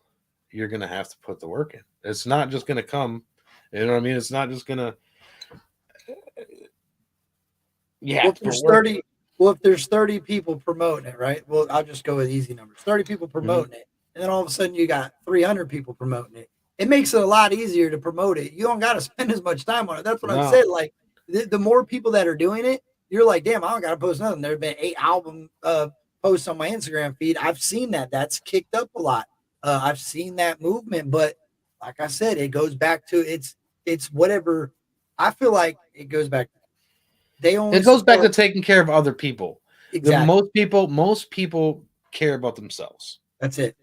you're gonna have to put the work in. It's not just gonna come. You know what I mean? It's not just gonna. You Well, have if to put there's work in. 30, well, if there's 30 people promoting it, right? Well, I'll just go with easy numbers. 30 people Mhm. promoting it, and then all of a sudden you got 300 people promoting it. It makes it a lot easier to promote it. You don't got to spend as much time on it. That's what I've No, said. Like the more people that are doing it, you're like, damn, I don't got to post nothing. There have been 8 album posts on my Instagram feed. I've seen that. That's kicked up a lot. I've seen that movement, but like I said, it goes back to it's whatever. I feel like it goes back. They only it goes back to support taking care of other people. The exactly. most people care about themselves, That's it.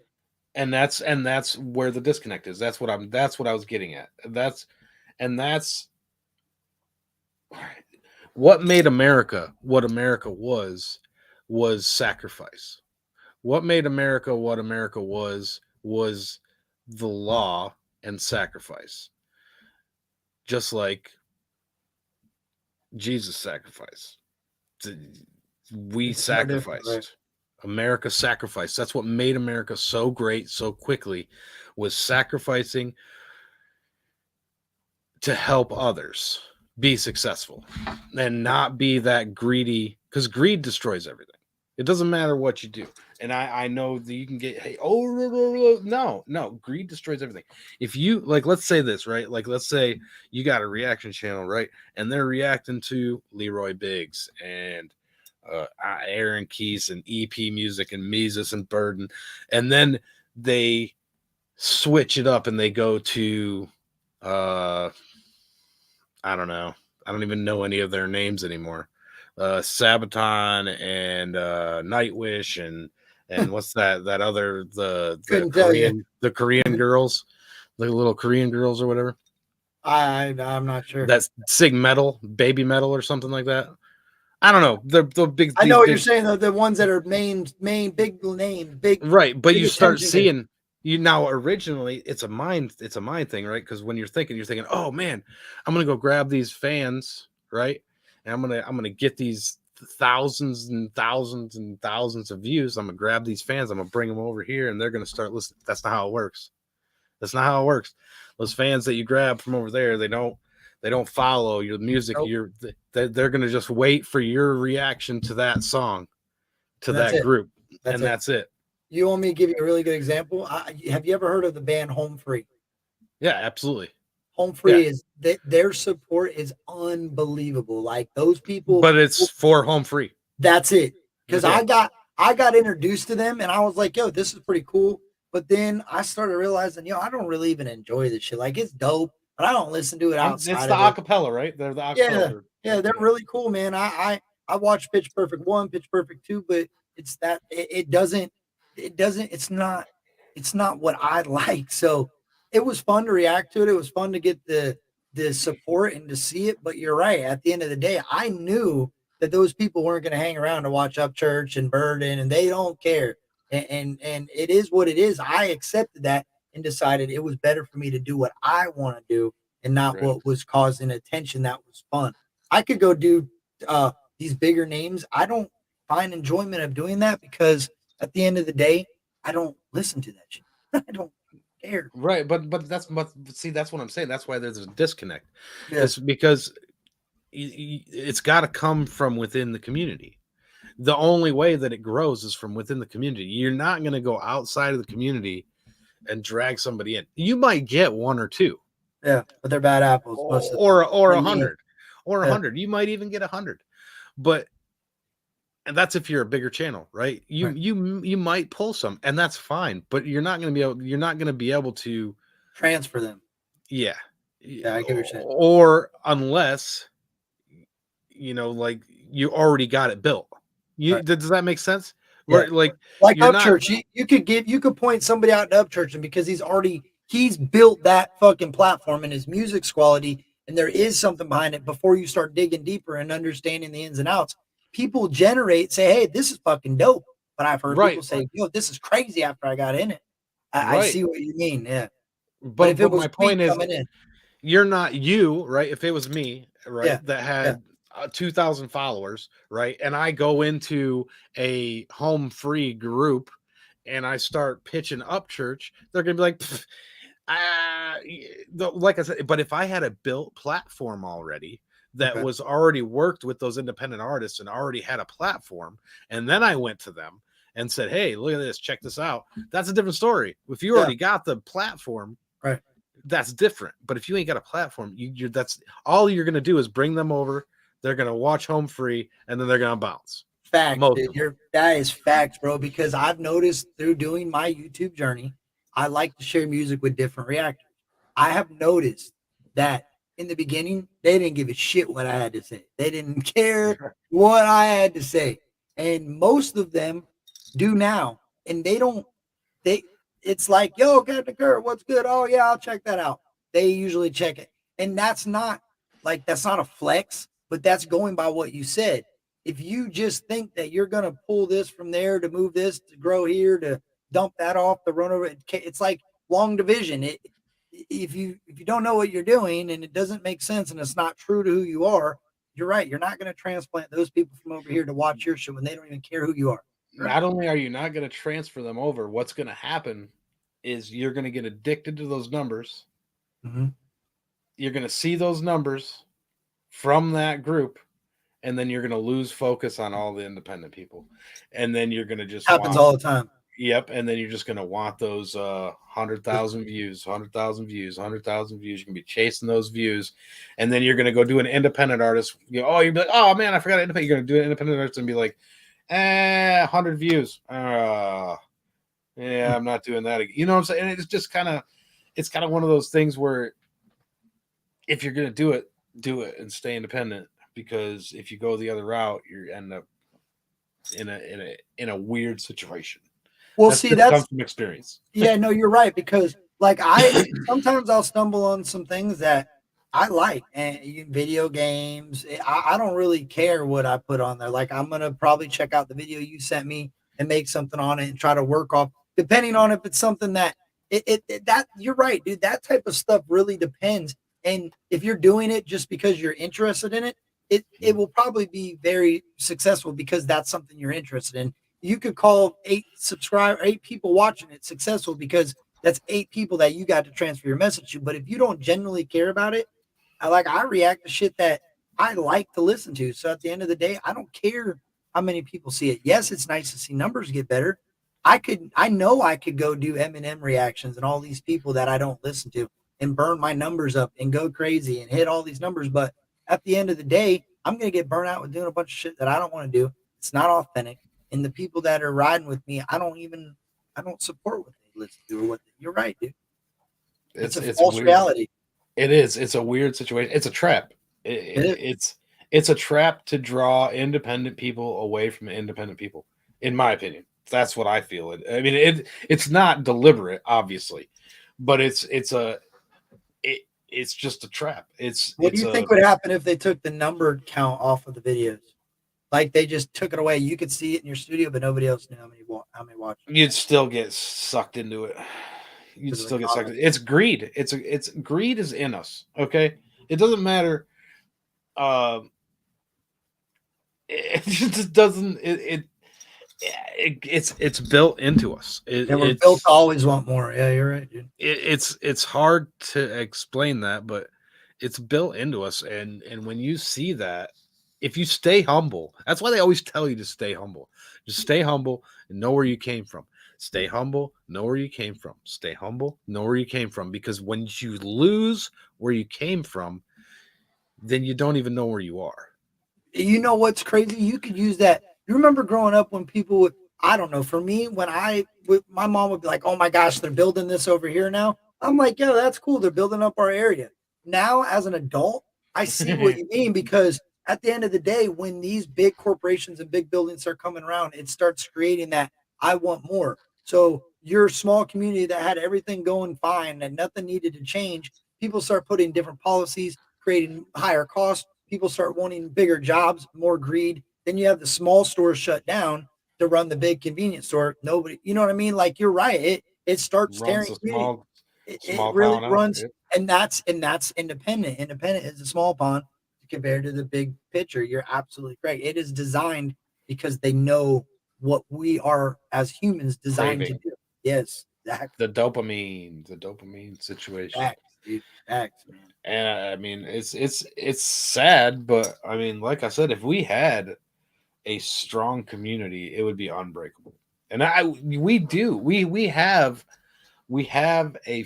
and that's where the disconnect is. That's what I was getting at. That's what made America what America was sacrifice. What made America what America was the law and sacrifice. Just like Jesus sacrificed. We It's no different, right? sacrificed. America sacrificed. That's what made America so great so quickly, was sacrificing to help others be successful and not be that greedy, because greed destroys everything. It doesn't matter what you do. And I know that you can get, hey, no, greed destroys everything. If you, like, let's say this, right? Like, let's say you got a reaction channel, right? And they're reacting to Leroy Biggs and Aaron Keys and EP Music and Mises and Burden. And then they switch it up and they go to, I don't know. I don't even know any of their names anymore. Sabaton and Nightwish and what's that other Couldn't tell you. The Korean girls, the little Korean girls or whatever. I'm not sure. That's Sig Metal, Baby Metal or something like that. I don't know. The big I these know what you're big saying though. The ones that are main big name, right, but big you start attention getter. seeing you now originally it's a mind thing, right? Because when you're thinking, oh man, I'm gonna go grab these fans, right? And I'm gonna get these thousands and thousands and thousands of views. I'm gonna grab these fans, I'm gonna bring them over here, and they're gonna start listening. That's not how it works. That's not how it works. Those fans that you grab from over there, they don't follow your music. Nope. They're gonna just wait for your reaction to that song, to And that's that it. group, That's and it. that's it. You want me to give you a really good example? Have you ever heard of the band Home Free? Yeah, absolutely. Home Yeah, Free is their support is unbelievable. Like those people, but it's for home free. that's it. Because Yeah, I got introduced to them and I was like, yo, this is pretty cool. But then I started realizing, yo, I don't really even enjoy this shit. Like it's dope, but I don't listen to it it's outside the of it. acapella, right? They're the acapella Yeah, group. yeah, they're really cool, man. I watched Pitch Perfect 1, Pitch Perfect 2, but it's that it's not what I like. So it was fun to react to it. It was fun to get the support and to see it. But you're right. At the end of the day, I knew that those people weren't going to hang around to watch Upchurch and Burden, and they don't care. And it is what it is. I accepted that and decided it was better for me to do what I want to do and not Right. what was causing attention that was fun. I could go do these bigger names. I don't find enjoyment of doing that because at the end of the day, I don't listen to that shit. I don't care. Right, but see, that's what I'm saying. That's why there's a disconnect. Yeah, It's because it's got to come from within the community. The only way that it grows is from within the community. You're not going to go outside of the community and drag somebody in. You might get one or two, yeah, but they're bad apples most of the time. or Like a me. hundred, or a Yeah, hundred. You might even get 100, but and that's if you're a bigger channel, right? You right. you might pull some, and that's fine. But you're not going to be able. You're not going to be able to. Transfer them. Yeah, Yeah, I get what you're saying. or unless like you already got it built. Right. Does that make sense? Yeah. Where like Like you're not Upchurch, you could point somebody out to Upchurch, and because he's built that fucking platform and his music's quality, and there is something behind it. Before you start digging deeper and understanding the ins and outs, people say, "Hey, this is fucking dope." But I've heard right, people say, "Yo, this is crazy." After I got in it, I right. see what you mean. Yeah. But But if it my was me point is, coming in, you're not you, right? If it was me, yeah, right, that yeah, had 2,000 followers, right, and I go into a home free group and I start pitching up church, they're gonna be like, like I said. But if I had a built platform already that okay, was already worked with those independent artists and already had a platform, and then I went to them and said, "Hey, look at this, check this out." That's a different story. If you yeah, already got the platform, right. that's different. But if you ain't got a platform, you're that's all you're gonna do is bring them over. They're gonna watch home free, and then they're gonna bounce. Facts, Most dude. of them. That is facts, bro. Because I've noticed through doing my YouTube journey, I like to share music with different reactors. I have noticed that in the beginning, they didn't give a shit what I had to say. They didn't care what I had to say. And most of them do now. And they don't they it's like, yo, Captain Kurt, what's good? Oh yeah, I'll check that out. They usually check it. And that's not a flex, but that's going by what you said. If you just think that you're gonna pull this from there to move this to grow here to dump that off the run over, it's like long division. If you don't know what you're doing and it doesn't make sense and it's not true to who you are, you're right. You're not gonna transplant those people from over here to watch your show when they don't even care who you are. You're right. Not only are you not gonna transfer them over, what's gonna happen is you're gonna get addicted to those numbers. Mm-hmm. You're gonna see those numbers from that group, and then you're gonna lose focus on all the independent people, and then you're gonna just Happens want. all the time. Yep, and then you're just gonna want those 100,000 views, 100,000 views, 100,000 views. You're gonna be chasing those views, and then you're gonna go do an independent artist. You'd be like, "Oh man, I forgot independent." You're gonna do an independent artist and be like, 100 views. Yeah, I'm not doing that again. You know what I'm saying? And it's kind of one of those things where if you're gonna do it and stay independent. Because if you go the other route, you end up in a weird situation. Well, That's see, just comes that's from experience. yeah, no, you're right because like I sometimes I'll stumble on some things that I like and video games. I don't really care what I put on there. Like I'm gonna probably check out the video you sent me and make something on it and try to work off depending on if it's something that that you're right, dude. That type of stuff really depends. And if you're doing it just because you're interested in it, it will probably be very successful because that's something you're interested in. You could call eight people watching it successful because that's eight people that you got to transfer your message to. But if you don't genuinely care about it, I react to shit that I like to listen to. So at the end of the day, I don't care how many people see it. Yes, it's nice to see numbers get better. I know I could go do Eminem reactions and all these people that I don't listen to and burn my numbers up and go crazy and hit all these numbers. But at the end of the day, I'm going to get burnt out with doing a bunch of shit that I don't want to do. It's not authentic. And the people that are riding with me, I don't support what they listen to or you're right, dude. It's a It's false weird. reality. It is. It's a weird situation. It's a trap. It is. It's a trap to draw independent people away from independent people. In my opinion, that's what I feel. I mean, it's not deliberate, obviously, but it's just a trap. What do you think would happen if they took the number count off of the videos? Like they just took it away. You could see it in your studio, but nobody else knew how many watched. You'd still get sucked into it. You'd because of the still get sucked. comments. It's greed. It's greed is in us. Okay, it doesn't matter. It just doesn't. It's built into us. And we're built to always want more. Yeah, you're right, dude. It's hard to explain that, but it's built into us. And when you see that, if you stay humble, that's why they always tell you to stay humble. Just stay humble and know where you came from. Stay humble, know where you came from. Stay humble, know where you came from. Because when you lose where you came from, then you don't even know where you are. You know what's crazy? You could use that. You remember growing up when people would, I don't know, for me, my mom would be like, oh my gosh, they're building this over here now. I'm like, yeah, that's cool. They're building up our area. Now, as an adult, I see what you mean because at the end of the day, when these big corporations and big buildings start coming around, it starts creating that I want more. So your small community that had everything going fine and nothing needed to change, people start putting different policies, creating higher costs. People start wanting bigger jobs, more greed. Then you have the small stores shut down to run the big convenience store. Nobody, you know what I mean? Like you're right. It starts Runs tearing a community. It small really town out. runs, Yep. and that's independent. Independent is a small pond compared to the big picture. You're absolutely correct. It is designed because they know what we are as humans designed to Craving do. Yes, exactly. the dopamine situation. Facts, dude. Facts, man. And I mean, it's sad, but I mean, like I said, if we had a strong community, it would be unbreakable. And we have a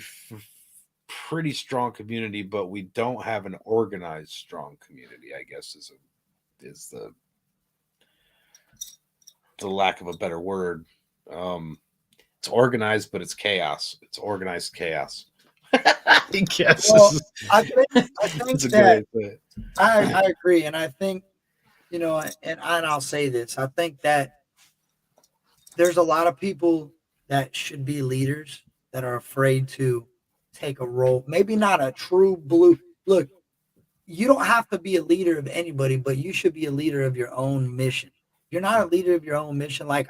pretty strong community, but we don't have an organized strong community. I guess is the lack of a better word. It's organized, but it's chaos. It's organized chaos. I guess Well, I think I it's think a good way that to put it. I agree, and I think and I'll say this: I think that there's a lot of people that should be leaders that are afraid to take a role. Maybe not a true blue. Look, you don't have to be a leader of anybody, but you should be a leader of your own mission. You're not a leader of your own mission. Like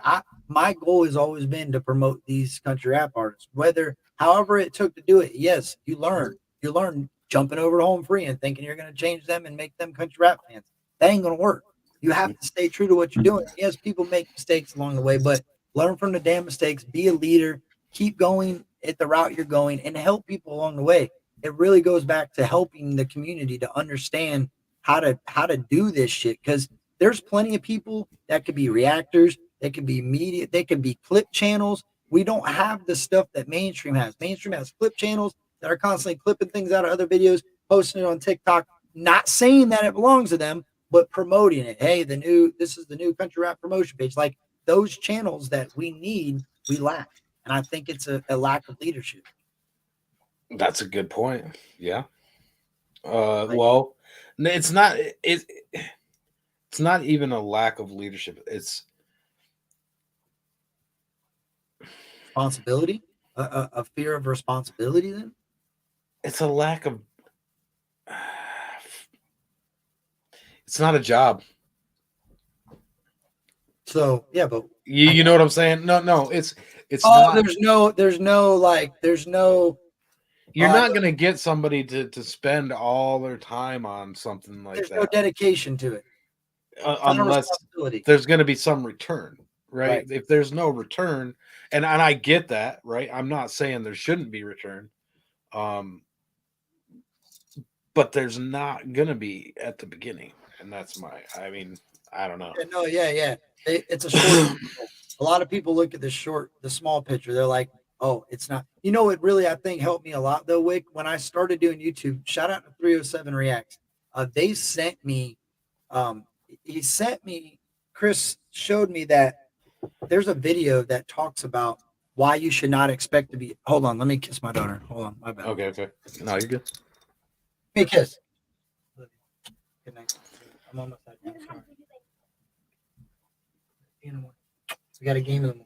my goal has always been to promote these country rap artists, whether however it took to do it. Yes, you learn jumping over to home free and thinking you're going to change them and make them country rap fans. That ain't going to work. You have to stay true to what you're doing. Yes, people make mistakes along the way, but learn from the damn mistakes. Be a leader. Keep going at the route you're going, and help people along the way. It really goes back to helping the community to understand how to do this shit because there's plenty of people that could be reactors, they could be media, they could be clip channels. We don't have the stuff that mainstream has. Mainstream has clip channels that are constantly clipping things out of other videos, posting it on TikTok, not saying that it belongs to them, but promoting it. Hey, this is the new country rap promotion page. Like those channels that we need, we lack. And I think it's a lack of leadership. That's a good point. Yeah. Like Well, it's not. It's not even a lack of leadership. responsibility, a fear of responsibility. Then, It's a lack of. It's not a job. so yeah, but You know what I'm saying? No. It's oh, not. there's no. You're not going to get somebody to spend all their time on something like There's no that dedication to it. It's not a unless responsibility, there's going to be some return, right? right? If there's no return, and I get that, right? I'm not saying there shouldn't be return, um, but there's not going to be at the beginning, and that's my. I mean, I don't know. Yeah, no, yeah. It's a short. A lot of people look at the small picture. They're like, oh, it's not. You know, it really I think helped me a lot though, Wick. When I started doing YouTube, shout out to 307 Reacts. They sent me. He sent me. Chris showed me that there's a video that talks about why you should not expect to be. Hold on, let me kiss my daughter. Hold on, my bad. Okay. No, you're good. Give me a kiss. Good night. I'm almost out. Sorry. We got a game in the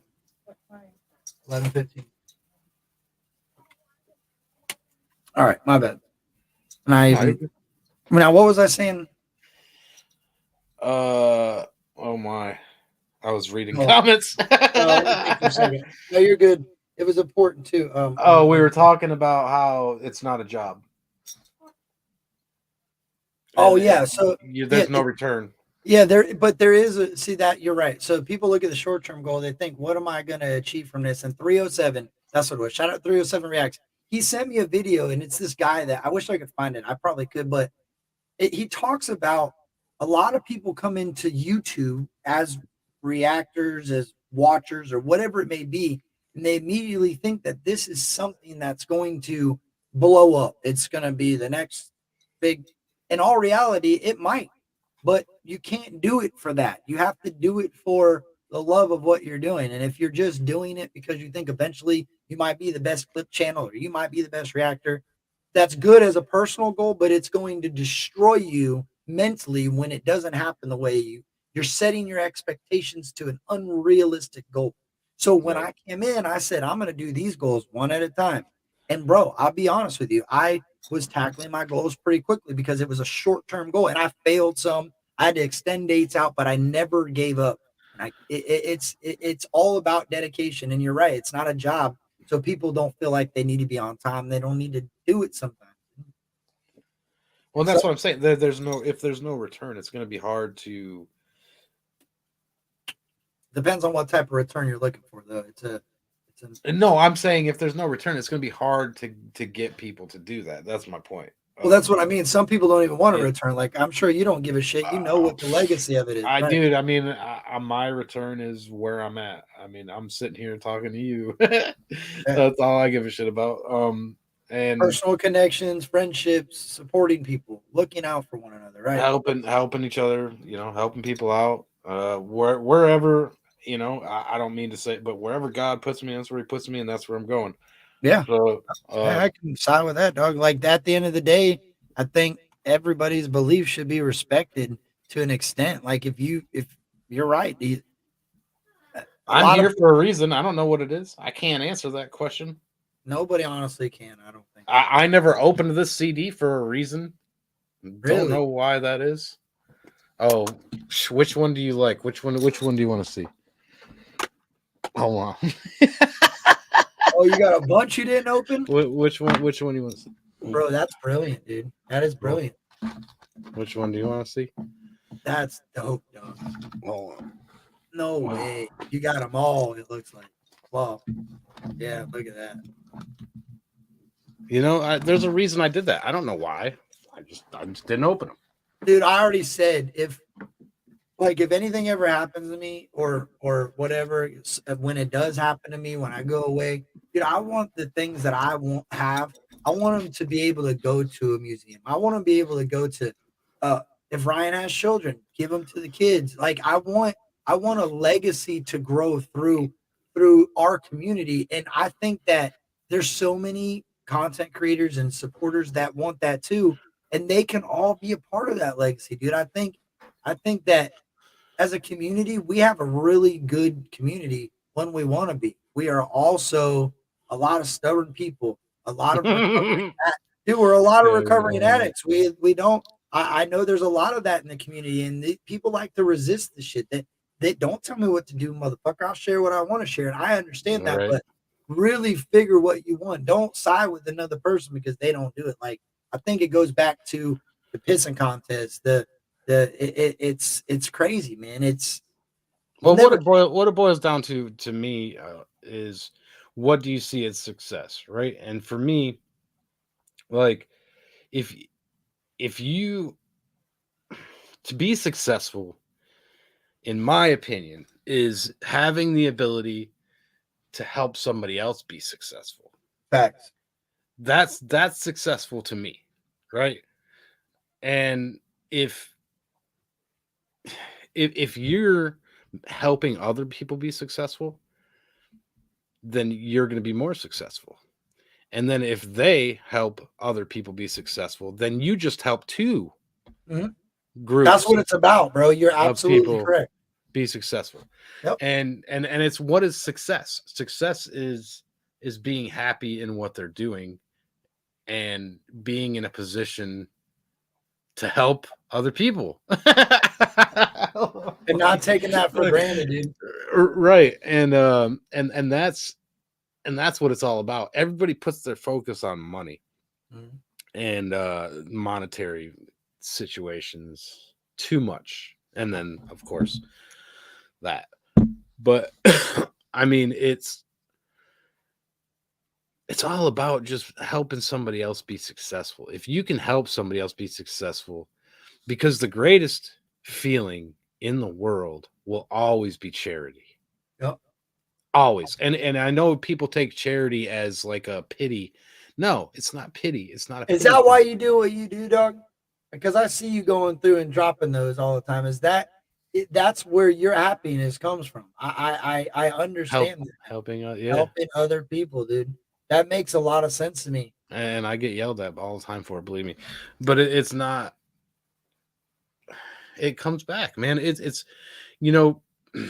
morning. 11:15. All right, my bad. Now, what was I saying? Oh my. I was reading Oh, comments. let me think for a second. No, you're good. it was important too. Oh, we were talking about how it's not a job. Oh And yeah, so yeah, there's no return. yeah, but there is a see that you're right. So people look at the short term goal, they think, what am I going to achieve from this? And 307, that's what it was. Shout out 307 Reacts. He sent me a video, and it's this guy that I wish I could find it. I probably could, but he talks about a lot of people come into YouTube as reactors, as watchers, or whatever it may be, and they immediately think that this is something that's going to blow up. It's going to be the next big. In all reality, it might, but you can't do it for that. You have to do it for the love of what you're doing. And if you're just doing it because you think eventually you might be the best clip channel or you might be the best reactor, that's good as a personal goal, but it's going to destroy you mentally when it doesn't happen the way you're setting your expectations to an unrealistic goal. So when Right. I came in, I said, I'm going to do these goals one at a time. And bro, I'll be honest with you. I was tackling my goals pretty quickly because it was a short term goal and I failed some. I had to extend dates out, but I never gave up. And it's all about dedication. And you're right. It's not a job. So people don't feel like they need to be on time. They don't need to do it sometimes. Well, So that's what I'm saying. There's no if there's no return, it's going to be hard to. depends on what type of return you're looking for, though. No, I'm saying if there's no return, it's going to be hard to get people to do that. That's my point. Well, that's what I mean. Some people don't even want to It, return. Like I'm sure you don't give a shit. You know uh, what the legacy of it is, I right? do. I mean, my return is where I'm at. I mean, I'm sitting here talking to you. Yeah. That's all I give a shit about. And Personal connections, friendships, supporting people, looking out for one another, right? helping each other. Helping people out. Wherever. I don't mean to say, but wherever God puts me, that's where He puts me, and that's where I'm going. Yeah. So, I can side with that, dog. Like at the end of the day, I think everybody's belief should be respected to an extent. Like if you're right, a I'm lot of here for a reason. I don't know what it is. I can't answer that question. nobody honestly can. I don't think. I never opened this CD for a reason. Don't Really? know why that is. Oh, which one do you like? Which one? Which one do you want to see? Hold on. Oh, you got a bunch you didn't open? Which one? Which one do you want to see? Bro, that's brilliant, dude. That is Well, brilliant. which one do you want to see? That's dope, dog. Hold on. No Wow. way. You got them all, it looks like. Wow. Yeah, look at that. There's a reason I did that. I don't know why. I just didn't open them. Dude, I already said if anything ever happens to me or whatever, when it does happen to me, when I go away, dude, I want the things that I won't have. I want them to be able to go to a museum. I want to be able to go to, uh, if Ryan has children, give them to the kids. Like I want a legacy to grow through our community. And I think that there's so many content creators and supporters that want that too. And they can all be a part of that legacy, dude. I think that as a community, we have a really good community when we want to be. We are also a lot of stubborn people, a lot of recovering dude, we're a lot of recovering Yeah. addicts. We don't. I know there's a lot of that in the community, and people like to resist the shit. That don't tell me what to do, motherfucker. I'll share what I want to share, and I understand All that. right. But really figure what you want. Don't side with another person because they don't do it. Like I think it goes back to the pissing contest. It's crazy, man. We'll Well, never. what it boils down to me is what do you see as success, right? And for me, like if if you to be successful, in my opinion, is having the ability to help somebody else be successful. Facts. That's successful to me, right? And if you're helping other people be successful, then you're going to be more successful. And then if they help other people be successful, then you just help two Mhm. That's groups what it's about, bro. You're of absolutely people correct. be successful. Yep. And it's what is success? Success is being happy in what they're doing and being in a position to help other people. And not taking that for Like, granted, dude. right. And that's And that's what it's all about. Everybody puts their focus on money Mhm. and monetary situations too much. And then, of course, that. But I mean, it's all about just helping somebody else be successful. If you can help somebody else be successful, because the greatest feeling in the world will always be charity. Yep. Always. And I know people take charity as like a pity. No, it's not pity. It's not a Is pity that why thing. you do what you do, Doug? Because I see you going through and dropping those all the time. Is that that's where your happiness comes from? I understand that. Helping yeah. Helping other people, dude. That makes a lot of sense to me. And I get yelled at all the time for it, believe me. But it's not, it comes back, man. It's you know,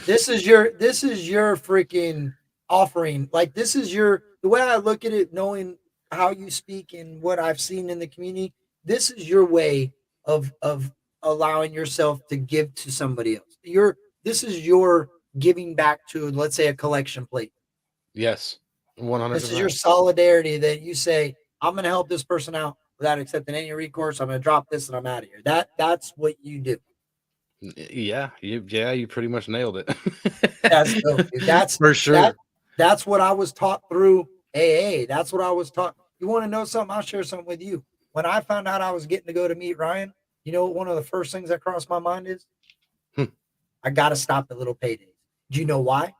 This is your freaking offering. Like this is your the way I look at it, knowing how you speak and what I've seen in the community. This is your way of allowing yourself to give to somebody else. This is your giving back to, let's say, a collection plate. yes, This is your 100%. solidarity that you say, I'm going to help this person out without accepting any recourse. I'm going to drop this and I'm out of here. That's what you do. You pretty much nailed it. That's dope, dude. That's For that. sure. That's what I was taught through AA. That's what I was taught. You want to know something? I'll share something with you. When I found out I was getting to go to meet Ryan, you know what one of the first things that crossed my mind is? Hmm. I got to stop at little paydays. Do you know why?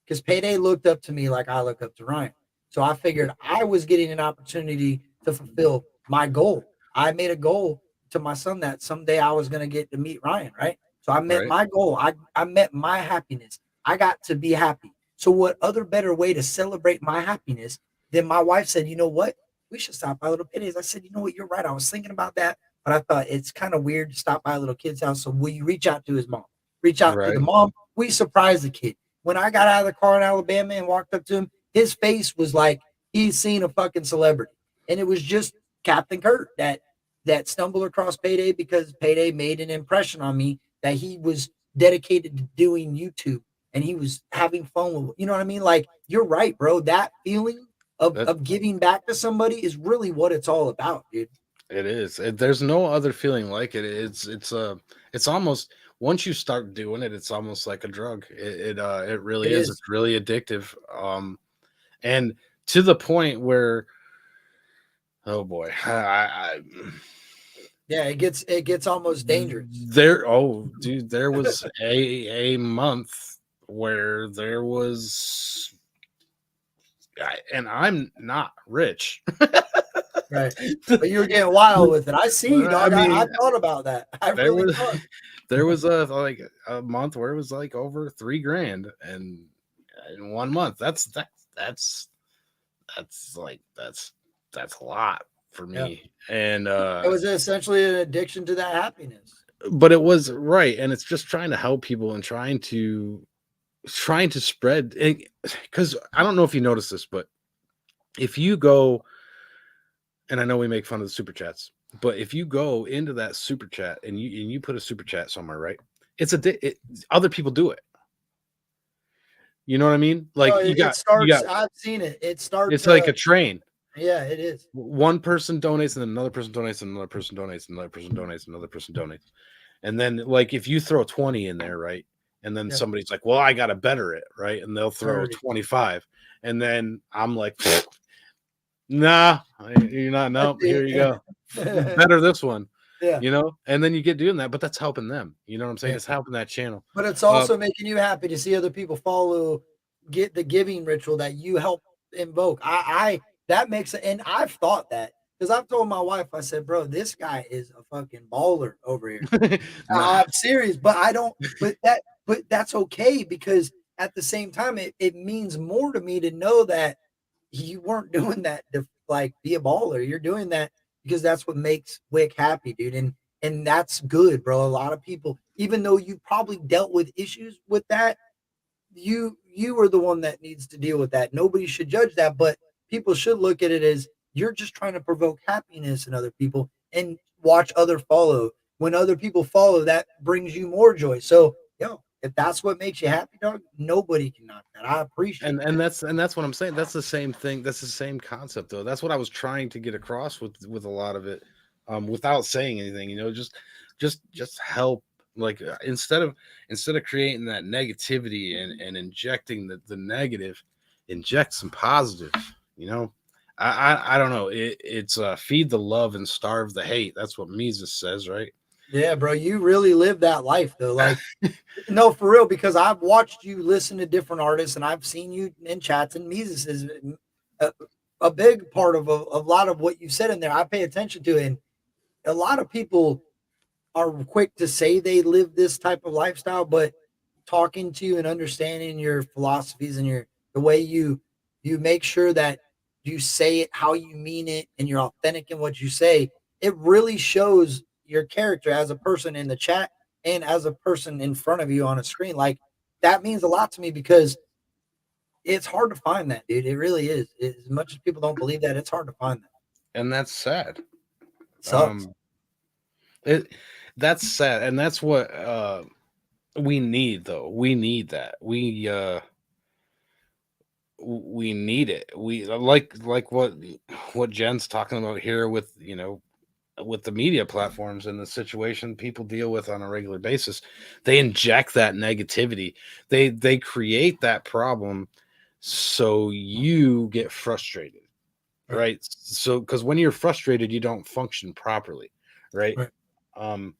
Because Payday looked up to me like I look up to Ryan. So I figured I was getting an opportunity to fulfill my goal. I made a goal to my son that someday I was going to get to meet Ryan, right? So I met Right. my goal. I met my happiness. I got to be happy. So what other better way to celebrate my happiness than my wife said, you know what? We should stop by Little Pitties. I said, you know what? You're right. I was thinking about that, but I thought it's kind of weird to stop by a little kid's house. So will you reach out to his mom? Reach out to the Right. mom. We surprised the kid when I got out of the car in Alabama and walked up to him, his face was like he's seen a fucking celebrity. And it was just Captain Kurt that stumbled across Payday because Payday made an impression on me that he was dedicated to doing YouTube and he was having fun with, you know what I mean? Like you're right, bro. That feeling That of giving back to somebody is really what it's all about, dude. it is. There's no other feeling like it. It's almost, once you start doing it, it's almost like a drug. It really It is. is. It's really addictive. And to the point where, oh boy, Yeah, it gets almost dangerous. oh dude, there was a month where there was, and I'm not rich. Right. But you were getting wild with it. I see you, I dog. I mean, thought about that. I there really was thought. there was a like a month where it was like over 3 grand, and in 1 month, that's a lot for Yeah. me. And It was essentially an addiction to that happiness. but it was right, and it's just trying to help people and trying to spread, because I don't know if you noticed this, but if you go, and I know we make fun of the super chats, but if you go into that super chat and you put a super chat somewhere, right? Other people do it. You know what I mean? No, Like it you starts. got I've seen it. It starts. it's like a train. Yeah, it is. One person donates, and then another person donates, and another person donates, and another person donates, and another person donates. And then, like, if you throw 20 in there, right? And then Yeah, somebody's like, well, I got to better it, right? And they'll throw 30. 25. And then I'm like, nah, you're not. That's Nope. Here you it. go. Better this one, Yeah, And then you get doing that, but that's helping them. You know what I'm saying? yeah. It's helping that channel. But it's Uh, also making you happy to see other people follow, get the giving ritual that you help invoke. I that makes it, and I've thought that because I've told my wife, I said, bro, this guy is a fucking baller over here. nah, I'm serious, but I don't. But that's okay because at the same time, it means more to me to know that you weren't doing that to like be a baller. You're doing that because that's what makes Wick happy, dude. And that's good, bro. A lot of people, even though you probably dealt with issues with that, you are the one that needs to deal with that. Nobody should judge that, but people should look at it as you're just trying to provoke happiness in other people and watch other follow. When other people follow, that brings you more joy. So, yo, if that's what makes you happy, dog, nobody can knock that. I appreciate And that. that's what I'm saying. That's the same thing. That's the same concept, though. That's what I was trying to get across with a lot of it, without saying anything. Just help. Like, instead of creating that negativity and injecting the negative, inject some positive. You know, I don't know. It's feed the love and starve the hate. That's what Mises says, right? Yeah, bro, you really live that life though. Like, no, for real, because I've watched you listen to different artists and I've seen you in chats, and Mises is a, a big part of a lot of what you said in there. I pay attention to, and a lot of people are quick to say they live this type of lifestyle, but talking to you and understanding your philosophies and your the way you make sure that you say it how you mean it and you're authentic in what you say, it really shows your character as a person in the chat and as a person in front of you on a screen. Like, that means a lot to me because it's hard to find that, dude. It really is. As much as people don't believe that, it's hard to find that. And that's sad. It sucks. Um, it that's sad, and that's what we need, though. We need that. We need it. We like what Jen's talking about here with with the media platforms and the situation people deal with on a regular basis. They inject that negativity. They create that problem so you get frustrated, Right. right? So because when you're frustrated, you don't function properly, right? Right. Um,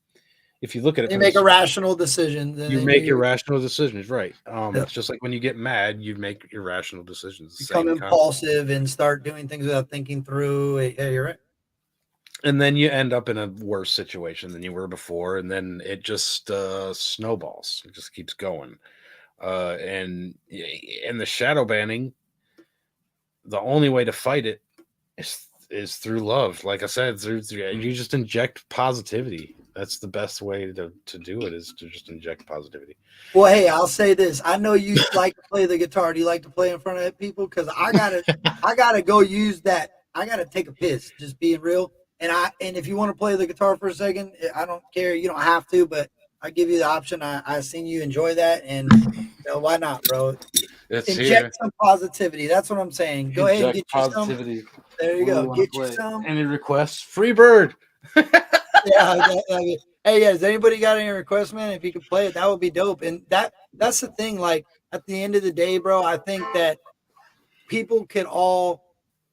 if you look at it They from make this, irrational decisions and you then make you irrational decisions, right? yeah, It's just like when you get mad, you make irrational decisions. The become same concept. impulsive and start doing things without thinking through. Yeah, you're right. And then you end up in a worse situation than you were before, and then it just snowballs. It just keeps going. And the shadow banning, the only way to fight it is through love. Like I said, through you just inject positivity. That's the best way to do it, is to just inject positivity. Well, hey, I'll say this. I know you like to play the guitar. Do you like to play in front of people? Because I gotta go use that. I gotta take a piss. Just being real. And if you want to play the guitar for a second, I don't care. You don't have to, but I give you the option. I seen you enjoy that, and why not, bro? It's Inject here. some positivity. That's what I'm saying. Go ahead and Inject get you some. positivity. There you What do we go. want to Get you play? some. Any requests? Free bird. Yeah. Hey, yeah. Has anybody got any requests, man? If you could play it, that would be dope. And that's the thing. Like, at the end of the day, bro, I think that people can all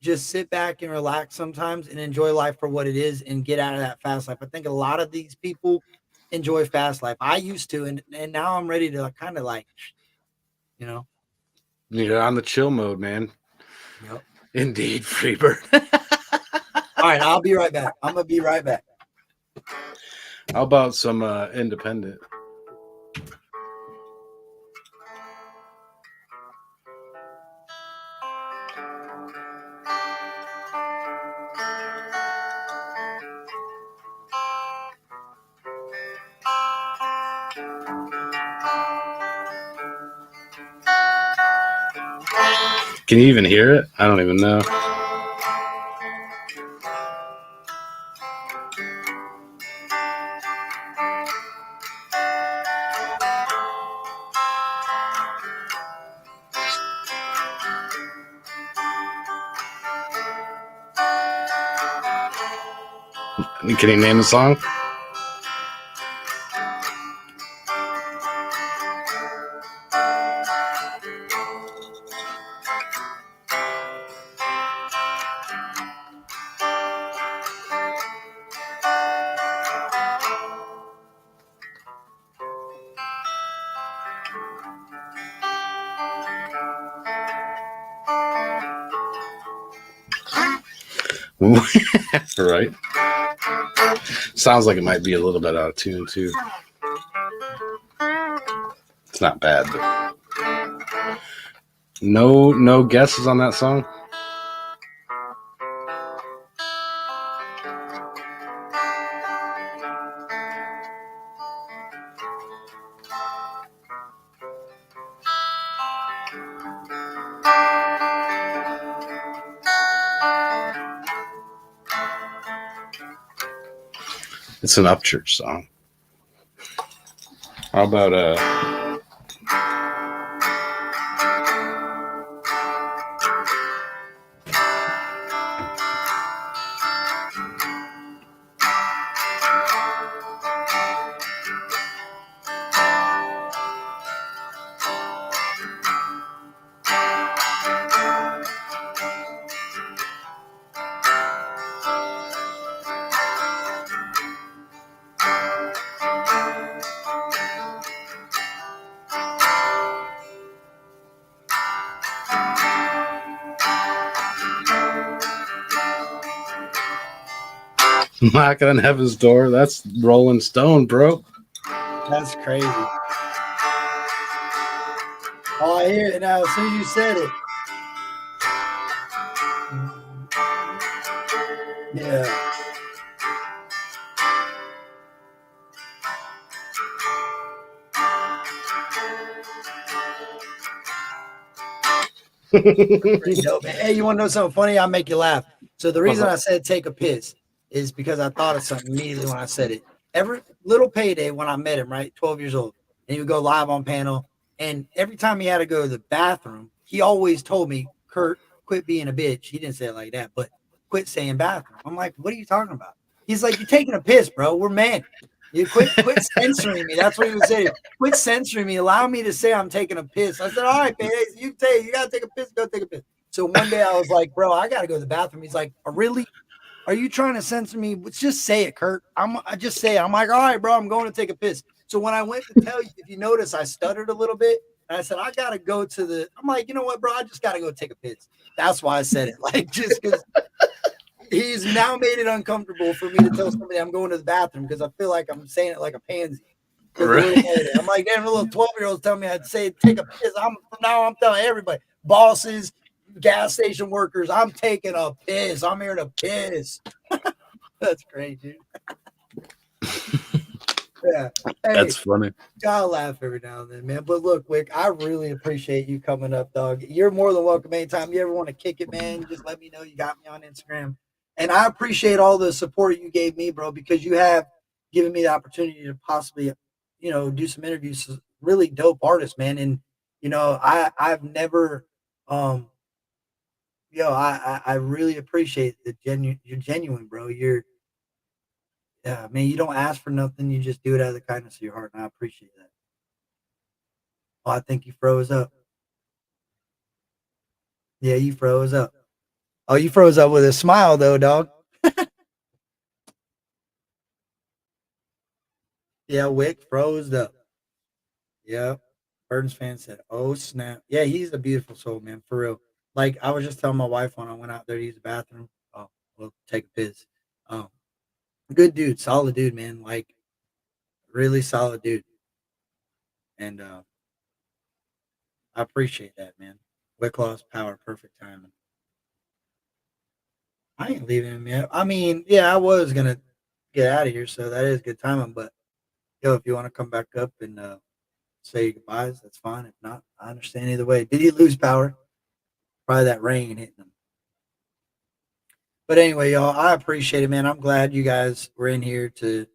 just sit back and relax sometimes and enjoy life for what it is and get out of that fast life. I think a lot of these people enjoy fast life. I used to, and now I'm ready to kind of like, you know, You're on the chill mode, man. yep. Indeed, free bird. All right, I'll be right back. I'm gonna be right back. How about some independent? Can you even hear it? I don't even know. Can you name the song? Right. Sounds like it might be a little bit out of tune too. It's not bad, but no guesses on that song. It's an Upchurch song. How about Knocking on heaven's door. That's Rolling Stone, bro. That's crazy. Oh, I hear it now. As soon as you said it. Yeah. Pretty dope, man. Hey, you want to know something funny? I'll make you laugh. So the reason I said take a piss is because I thought of something immediately when I said it. Every little payday when I met him, right, 12 years old, and he would go live on panel, and every time he had to go to the bathroom, he always told me, "Kurt, quit being a bitch." He didn't say it like that, but quit saying bathroom. I'm like, "What are you talking about?" He's like, "You're taking a piss, bro. We're men. You quit censoring me." That's what he would say. Quit censoring me. Allow me to say I'm taking a piss. I said, "All right, man, you take you gotta take a piss. Go take a piss." So one day I was like, "Bro, I gotta go to the bathroom." He's like, "Really? Are you trying to censor me? Just say it, Kurt." I just say it. I'm like, "All right, bro, I'm going to take a piss." So when I went to tell you, if you notice, I stuttered a little bit. And I said, "I gotta go to the." I'm like, "You know what, bro? I just gotta go take a piss." That's why I said it. Like, just because he's now made it uncomfortable for me to tell somebody I'm going to the bathroom because I feel like I'm saying it like a pansy because the little Right. lady. I'm like, damn, the little 12-year-olds telling me I'd say take a piss. I'm from now I'm telling everybody, bosses, gas station workers, I'm taking a piss. I'm here to piss. That's great, dude. Yeah. Hey, That's funny. gotta laugh every now and then, man. But look, Wick, I really appreciate you coming up, dog. You're more than welcome anytime you ever want to kick it, man. Just let me know. You got me on Instagram. And I appreciate all the support you gave me, bro, because you have given me the opportunity to possibly, do some interviews with really dope artists, man. And I've never I really appreciate you're genuine, bro. Yeah, man, you don't ask for nothing, you just do it out of the kindness of your heart, and I appreciate that. Oh, I think you froze up. Yeah, you froze up. Oh, you froze up with a smile though, dog. Yeah, Wick froze up. Yep. Burns fan said, "Oh snap." Yeah, he's a beautiful soul, man, for real. Like I was just telling my wife when I went out there to use the bathroom. Oh, well, take a piss. Um, good dude, solid dude, man. Like really solid dude, and I appreciate that, man. Wick lost power, perfect timing. I ain't leaving him yet. I mean, yeah, I was gonna get out of here, so that is good timing. But yo, if you want to come back up and say goodbyes, that's fine. If not, I understand either way. Did he lose power? Probably that rain hitting him. But anyway, y'all, I appreciate it, man. I'm glad you guys were in here to,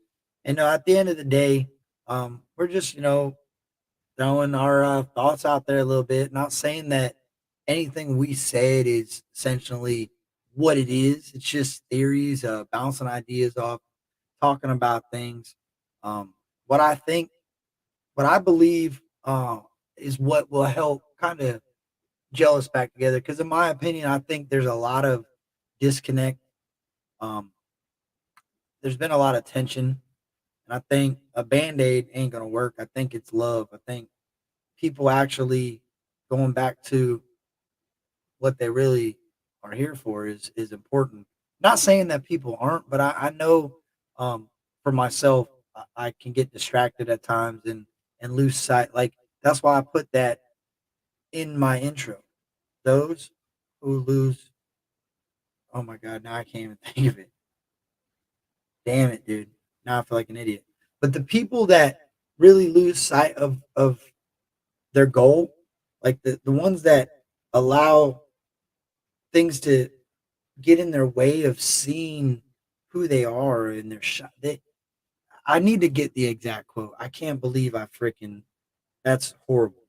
and at the end of the day, we're just throwing our thoughts out there a little bit. Not saying that anything we said is essentially what it is. It's just theories, bouncing ideas off, talking about things. What I think, what I believe, is what will help kind of gel us back together. Because in my opinion, I think there's a lot of disconnect. Um, there's been a lot of tension, and I think a band aid ain't gonna work. I think it's love. I think people actually going back to what they really are here for is important. Not saying that people aren't, but I know for myself, I can get distracted at times and lose sight. Like that's why I put that in my intro. Those who lose. Oh my god! Now I can't even think of it. Damn it, dude. Now I feel like an idiot. But the people that really lose sight of their goal, like the ones that allow things to get in their way of seeing who they are and their shot. I need to get the exact quote. I can't believe I freaking. That's horrible.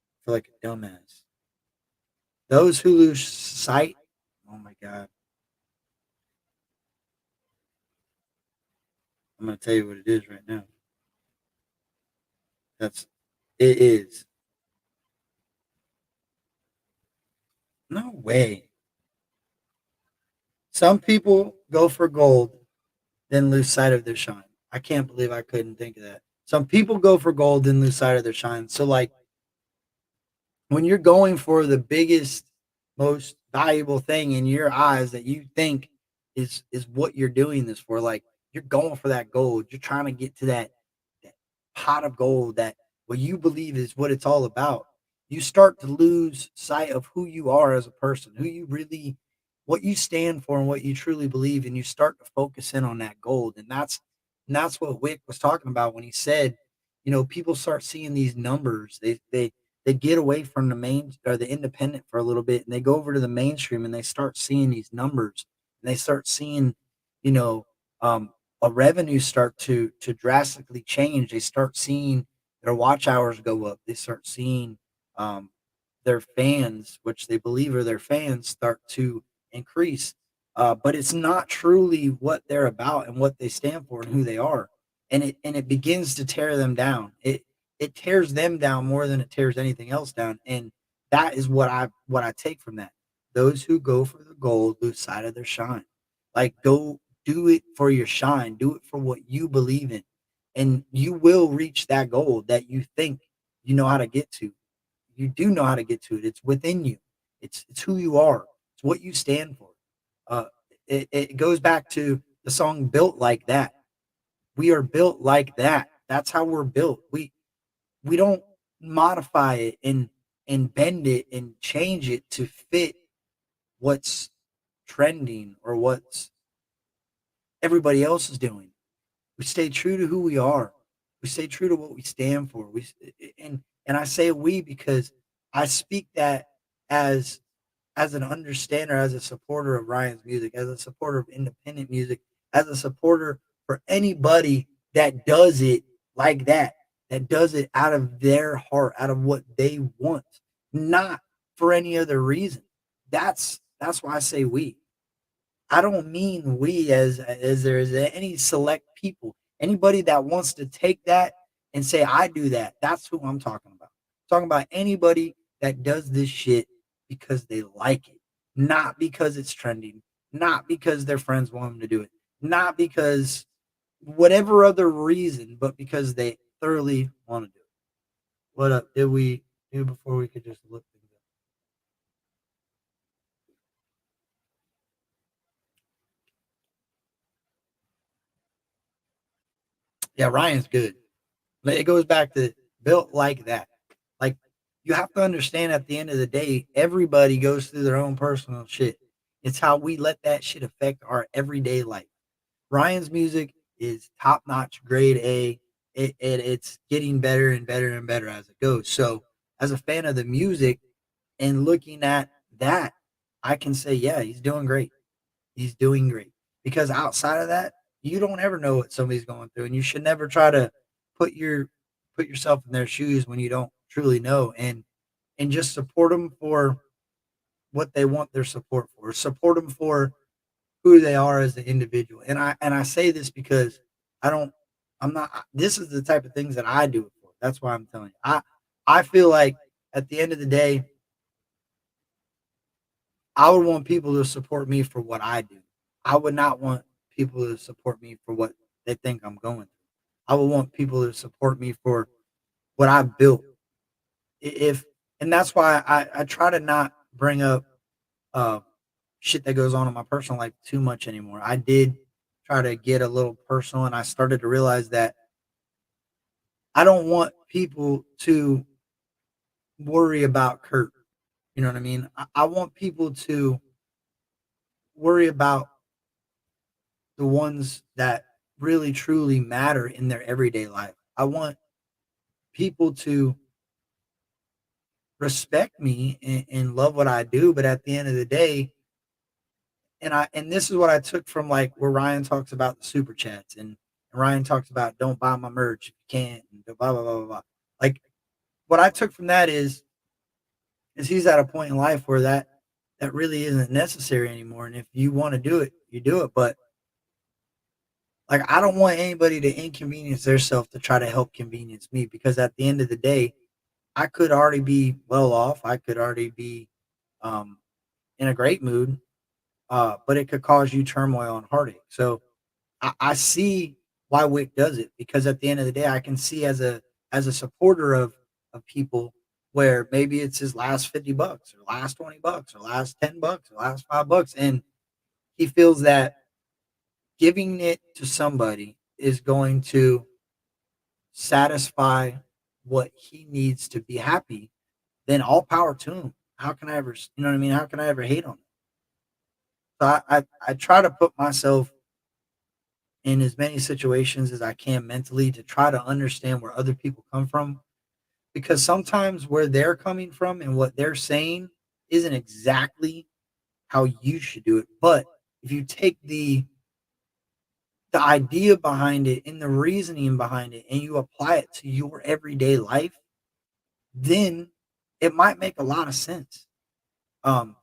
I feel like a dumbass. Those who lose sight. Oh my god. I'm gonna tell you what it is right now. That's it is. No way. Some people go for gold, then lose sight of their shine. I can't believe I couldn't think of that. Some people go for gold, then lose sight of their shine. So like when you're going for the biggest, most valuable thing in your eyes that you think is what you're doing this for. Like you're going for that gold. You're trying to get to that pot of gold that what you believe is what it's all about. You start to lose sight of who you are as a person, who you really what you stand for and what you truly believe, and you start to focus in on that gold. And that's what Wick was talking about when he said, people start seeing these numbers. They get away from the main or the independent for a little bit and they go over to the mainstream and they start seeing these numbers and they start seeing, you know, um, a revenue start to drastically change. They start seeing their watch hours go up. They start seeing um, their fans, which they believe are their fans, start to increase. But it's not truly what they're about and what they stand for and who they are. And it begins to tear them down. It tears them down more than it tears anything else down. And that is what I take from that. Those who go for the gold lose sight of their shine. Like go do it for your shine. Do it for what you believe in. And you will reach that goal that you think you know how to get to. You do know how to get to it. It's within you. It's who you are. It's what you stand for. Uh, it goes back to the song "Built Like That." We are built like that. That's how we're built. We don't modify it and bend it and change it to fit what's trending or what's everybody else is doing. We stay true to who we are. We stay true to what we stand for. And I say we because I speak that as as an understander, as a supporter of Ryan's music, as a supporter of independent music, as a supporter for anybody that does it like that does it out of their heart, out of what they want, not for any other reason. That's why I say we. I don't mean we as there is any select people. Anybody that wants to take that and say I do that, that's who I'm talking about. I'm talking about anybody that does this shit because they like it, not because it's trending, not because their friends want them to do it, not because whatever other reason, but because they thoroughly want to do it. What up? Did we do before we could just look things up? Yeah, Ryan's good. It goes back to built like that. Like you have to understand at the end of the day, everybody goes through their own personal shit. It's how we let that shit affect our everyday life. Ryan's music is top notch, grade A. It's getting better and better and better as it goes. So, as a fan of the music and looking at that, I can say, yeah, he's doing great. He's doing great. Because outside of that, you don't ever know what somebody's going through, and you should never try to put your put yourself in their shoes when you don't truly know, and just support them for what they want their support for. Support them for who they are as an individual. And I say this because I don't I'm not this is the type of things that I do it for. That's why I'm telling you. I feel like at the end of the day, I would want people to support me for what I do. I would not want people to support me for what they think I'm going through. I would want people to support me for what I built. If and that's why I try to not bring up uh shit that goes on in my personal life too much anymore. I did try to get a little personal and I started to realize that I don't want people to worry about Kurt. You know what I mean? I want people to worry about the ones that really truly matter in their everyday life. I want people to respect me and love what I do, but at the end of the day, and this is what I took from like where Ryan talks about the super chats and Ryan talks about don't buy my merch if you can't and blah blah blah blah blah. Like what I took from that is he's at a point in life where that really isn't necessary anymore. And if you want to do it, you do it. But like I don't want anybody to inconvenience themselves to try to help convenience me because at the end of the day, I could already be well off. I could already be um, in a great mood, but it could cause you turmoil and heartache. So I see why Wick does it because at the end of the day, I can see as a supporter of people where maybe it's his last $50 or last $20 or last $10 or last $5, and he feels that giving it to somebody is going to satisfy what he needs to be happy, then all power to him. How can I ever, you know what I mean? How can I ever hate on it? So I try to put myself in as many situations as I can mentally to try to understand where other people come from, because sometimes where they're coming from and what they're saying isn't exactly how you should do it. But if you take the idea behind it and the reasoning behind it and you apply it to your everyday life, then it might make a lot of sense. Um,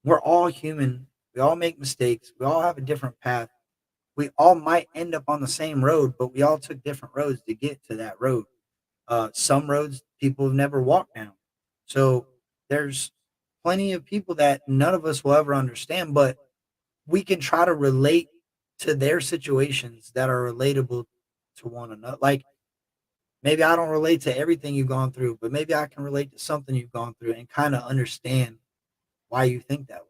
we're all human. We all make mistakes. We all have a different path. We all might end up on the same road, but we all took different roads to get to that road. Some roads people have never walked down. So there's plenty of people that none of us will ever understand, but we can try to relate to their situations that are relatable to one another. Like maybe I don't relate to everything you've gone through, but maybe I can relate to something you've gone through and kind of understand why you think that way.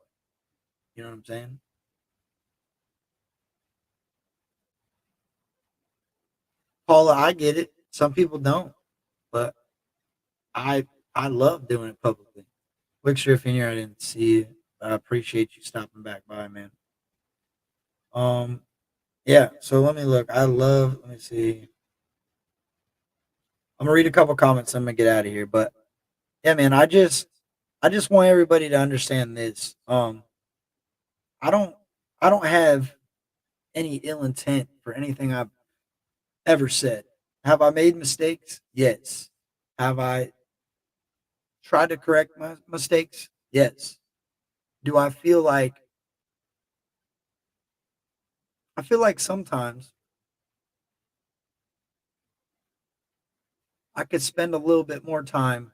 You know what I'm saying? Paula, I get it. Some people don't, but I I love doing it publicly. Quick Shift in here, I didn't see you. I appreciate you stopping back by, man. Um, yeah. So let me look. I love. Let me see. I'm gonna read a couple comments. I'm gonna get out of here. But yeah, man. I just want everybody to understand this. I don't, I don't have any ill intent for anything I've ever said. Have I made mistakes? Yes. Have I tried to correct my mistakes? Yes. Do I feel like sometimes I could spend a little bit more time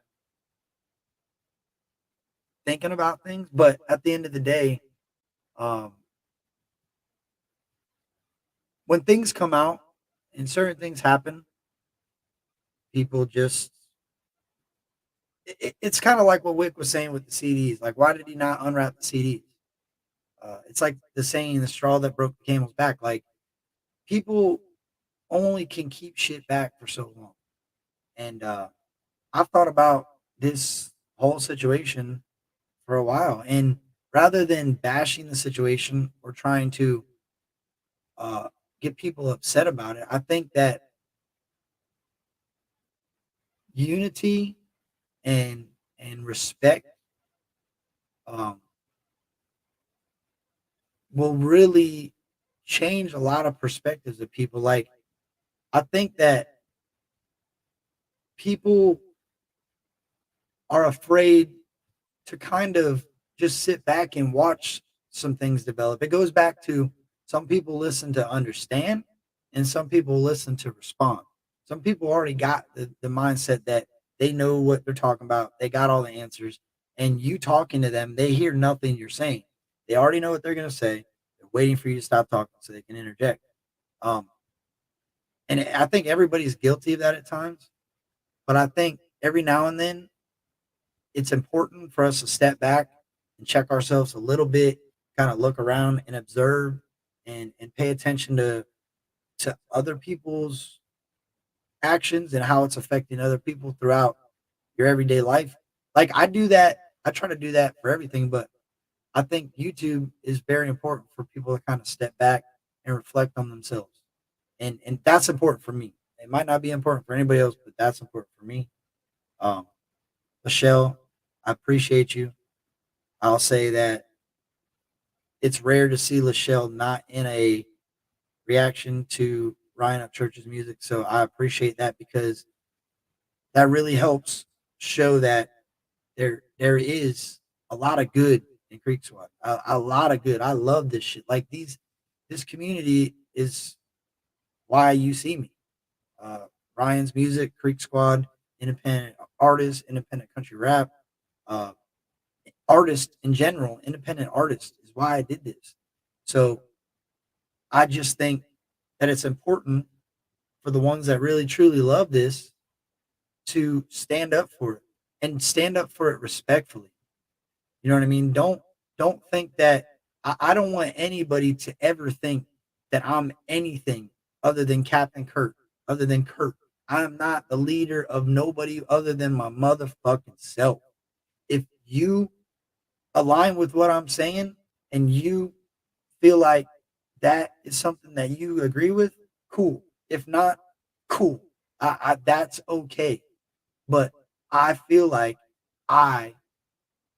thinking about things, but at the end of the day, um, when things come out and certain things happen, people just it's kind of like what Wick was saying with the CDs. Like, why did he not unwrap the CDs? It's like the saying, "The straw that broke the camel's back." Like, people only can keep shit back for so long, and I've thought about this whole situation for a while, and rather than bashing the situation or trying to uh, get people upset about it, I think that unity and respect um, will really change a lot of perspectives of people. Like, I think that people are afraid to kind of just sit back and watch some things develop. It goes back to some people listen to understand and some people listen to respond. Some people already got the mindset that they know what they're talking about, they got all the answers, and you talking to them, they hear nothing you're saying. They already know what they're going to say. They're waiting for you to stop talking so they can interject. Um, and I think everybody's guilty of that at times, but I think every now and then it's important for us to step back and check ourselves a little bit, kind of look around and observe and pay attention to other people's actions and how it's affecting other people throughout your everyday life. Like I do that, I try to do that for everything, but I think YouTube is very important for people to kind of step back and reflect on themselves. And that's important for me. It might not be important for anybody else, but that's important for me. Um, Michelle, I appreciate you. I'll say that it's rare to see Lachelle not in a reaction to Ryan Upchurch's music. So I appreciate that because that really helps show that there is a lot of good in Creek Squad. A lot of good. I love this shit. Like this community is why you see me. Uh, Ryan's music, Creek Squad, independent artists, independent country rap, uh, artists in general, independent artists is why I did this. So I just think that it's important for the ones that really truly love this to stand up for it and stand up for it respectfully. You know what I mean? Don't think that I don't want anybody to ever think that I'm anything other than Captain Kurt, other than Kurt. I'm not the leader of nobody other than my motherfucking self. If you align with what I'm saying and you feel like that is something that you agree with, cool. If not, cool. That's okay. But I feel like I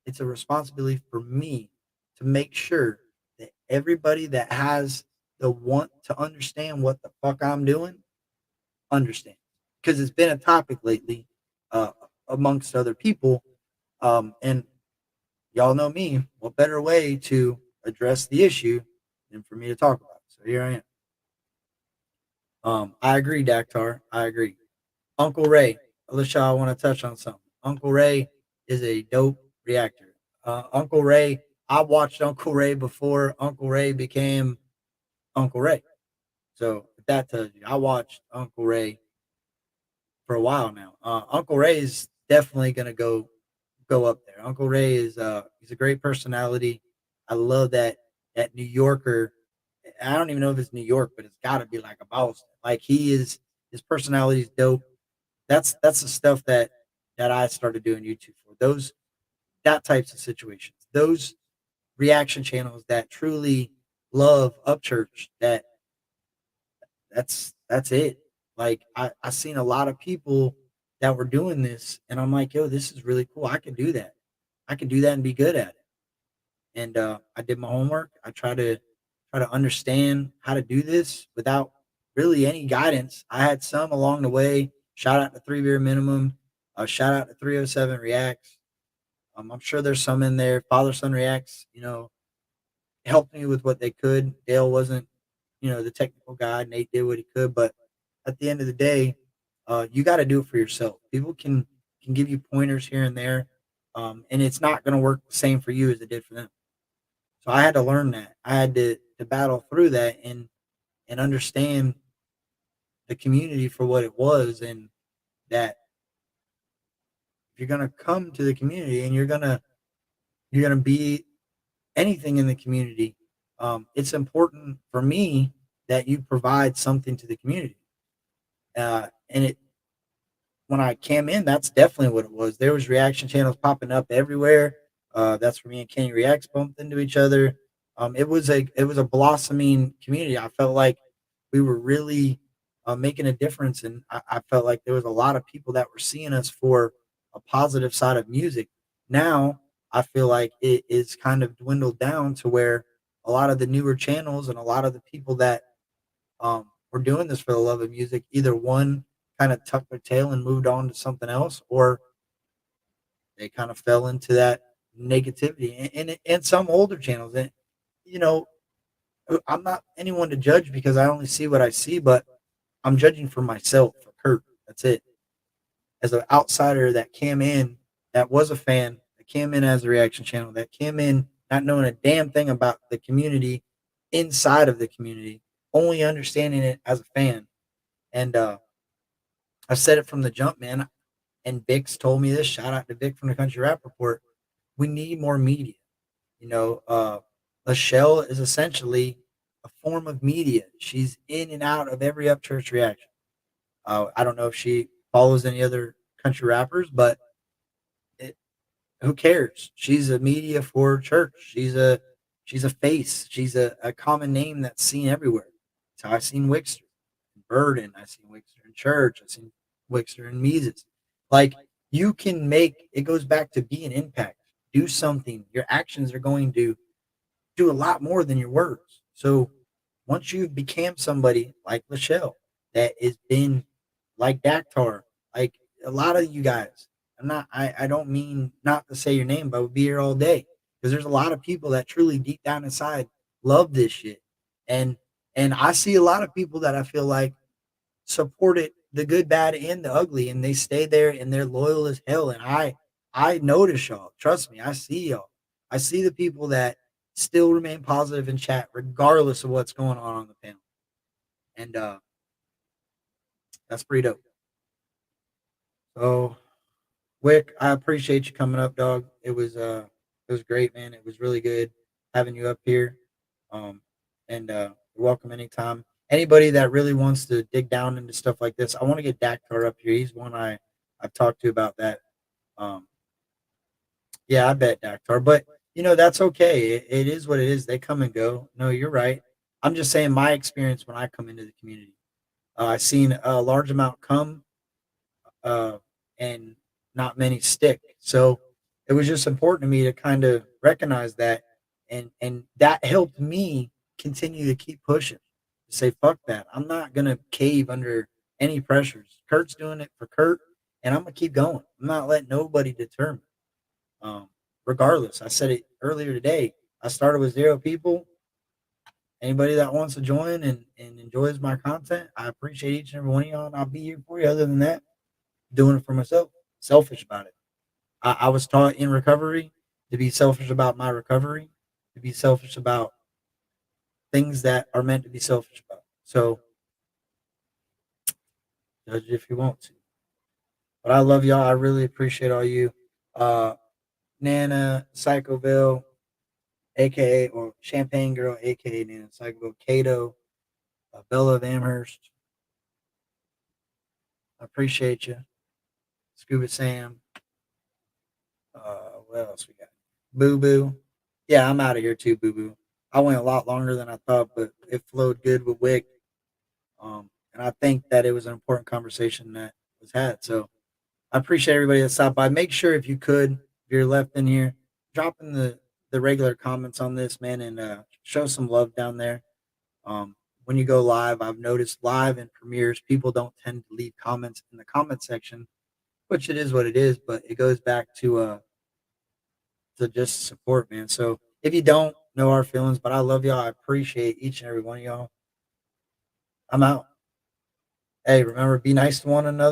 it's a responsibility for me to make sure that everybody that has the want to understand what the fuck I'm doing understands. Because it's been a topic lately uh, amongst other people. And y'all know me. What better way to address the issue than for me to talk about it? So here I am. I agree, Dactar. I agree. Uncle Ray, Alicia, I want to touch on something. Uncle Ray is a dope reactor. Uncle Ray, I watched Uncle Ray before Uncle Ray became Uncle Ray. So if that tells you, I watched Uncle Ray for a while now. Uncle Ray is definitely gonna go up there. Uncle Ray is he's a great personality. I love that New Yorker. I don't even know if it's New York, but it's got to be like a Boston. Like he is, his personality is dope. That's the stuff that I started doing YouTube for. Those that types of situations. Those reaction channels that truly love Upchurch. That's it. Like I seen a lot of people that were doing this, and I'm like, yo, this is really cool. I could do that. I could do that and be good at it. And I did my homework. I try to understand how to do this without really any guidance. I had some along the way. Shout out to Three Beer Minimum. Shout out to 307 Reacts. I'm sure there's some in there. Father Son Reacts, helped me with what they could. Dale wasn't, the technical guy. Nate did what he could, but at the end of the day, you got to do it for yourself. People can give you pointers here and there, and it's not going to work the same for you as it did for them. So I had to learn that. I had to battle through that and understand the community for what it was, and that if you're gonna come to the community and you're gonna be anything in the community, it's important for me that you provide something to the community. And it when I came in, that's definitely what it was. There was reaction channels popping up everywhere. That's where me and Kenny Reacts bumped into each other. It was a blossoming community. I felt like we were really making a difference, and I felt like there was a lot of people that were seeing us for a positive side of music. Now I feel like it is kind of dwindled down to where a lot of the newer channels and a lot of the people that were doing this for the love of music, either one kind of tucked their tail and moved on to something else, or they kind of fell into that negativity. And some older channels, and you know, I'm not anyone to judge because I only see what I see, but I'm judging for myself, for Kurt. That's it. As an outsider that came in, that was a fan, that came in as a reaction channel, that came in not knowing a damn thing about the community inside of the community, only understanding it as a fan. And I said it from the jump, man. And Vic's told me this. Shout out to Vic from the Country Rap Report. We need more media. You know, Lachelle is essentially a form of media. She's in and out of every Upchurch reaction. I don't know if she follows any other country rappers, but it, who cares? She's a media for church. She's a face. She's a common name that's seen everywhere. So I've seen Wixter in Burden. I've seen Wixter in church. I've seen Wixter in Mises. Like you can make it goes back to be an impact. Do something. Your actions are going to do a lot more than your words. So once you've become somebody like Michelle that has been like Dactar, like a lot of you guys, I don't mean not to say your name, but I would be here all day because there's a lot of people that truly deep down inside love this shit. And and I see a lot of people that I feel like support it, the good, bad, and the ugly, and they stay there and they're loyal as hell. And I notice y'all. Trust me, I see y'all. I see the people that still remain positive in chat regardless of what's going on the panel. And that's pretty dope. So Wick, I appreciate you coming up, dog. It was great, man. It was really good. having you up here. Um, and you're welcome anytime. Anybody that really wants to dig down into stuff like this, I want to get Daktar up here. He's one I've talked to about that. Um, yeah, I bet Daktar, but that's okay. It is what it is. They come and go. No, you're right. I'm just saying my experience when I come into the community. I've seen a large amount come, uh, and not many stick. So it was just important to me to kind of recognize that, and that helped me continue to keep pushing. To say fuck that, I'm not gonna cave under any pressures. Kurt's doing it for Kurt, and I'm gonna keep going. I'm not letting nobody deter me. Um, Regardless, I said it earlier today. I started with 0 people. Anybody that wants to join and enjoys my content, I appreciate each and every one of y'all, and I'll be here for you. Other than that, doing it for myself. Selfish about it. I was taught in recovery to be selfish about my recovery, to be selfish about things that are meant to be selfish about. So judge it if you want to. But I love y'all. I really appreciate all you. Uh, Nana, Psychoville, aka or Champagne Girl, aka Nana Psychoville, Kato, Bella of Amherst. I appreciate you. Scuba Sam. What else we got? Boo Boo. Yeah, I'm out of here too, Boo Boo. I went a lot longer than I thought, but it flowed good with Wick. And I think that it was an important conversation that was had. So I appreciate everybody that stopped by. Make sure if you could, if you're left in here, drop in the regular comments on this, man, and show some love down there. When you go live, I've noticed live and premieres, people don't tend to leave comments in the comment section, which it is what it is, but it goes back to just support, man. So if you don't know our feelings, but I love y'all, I appreciate each and every one of y'all. I'm out. Hey, remember, be nice to one another.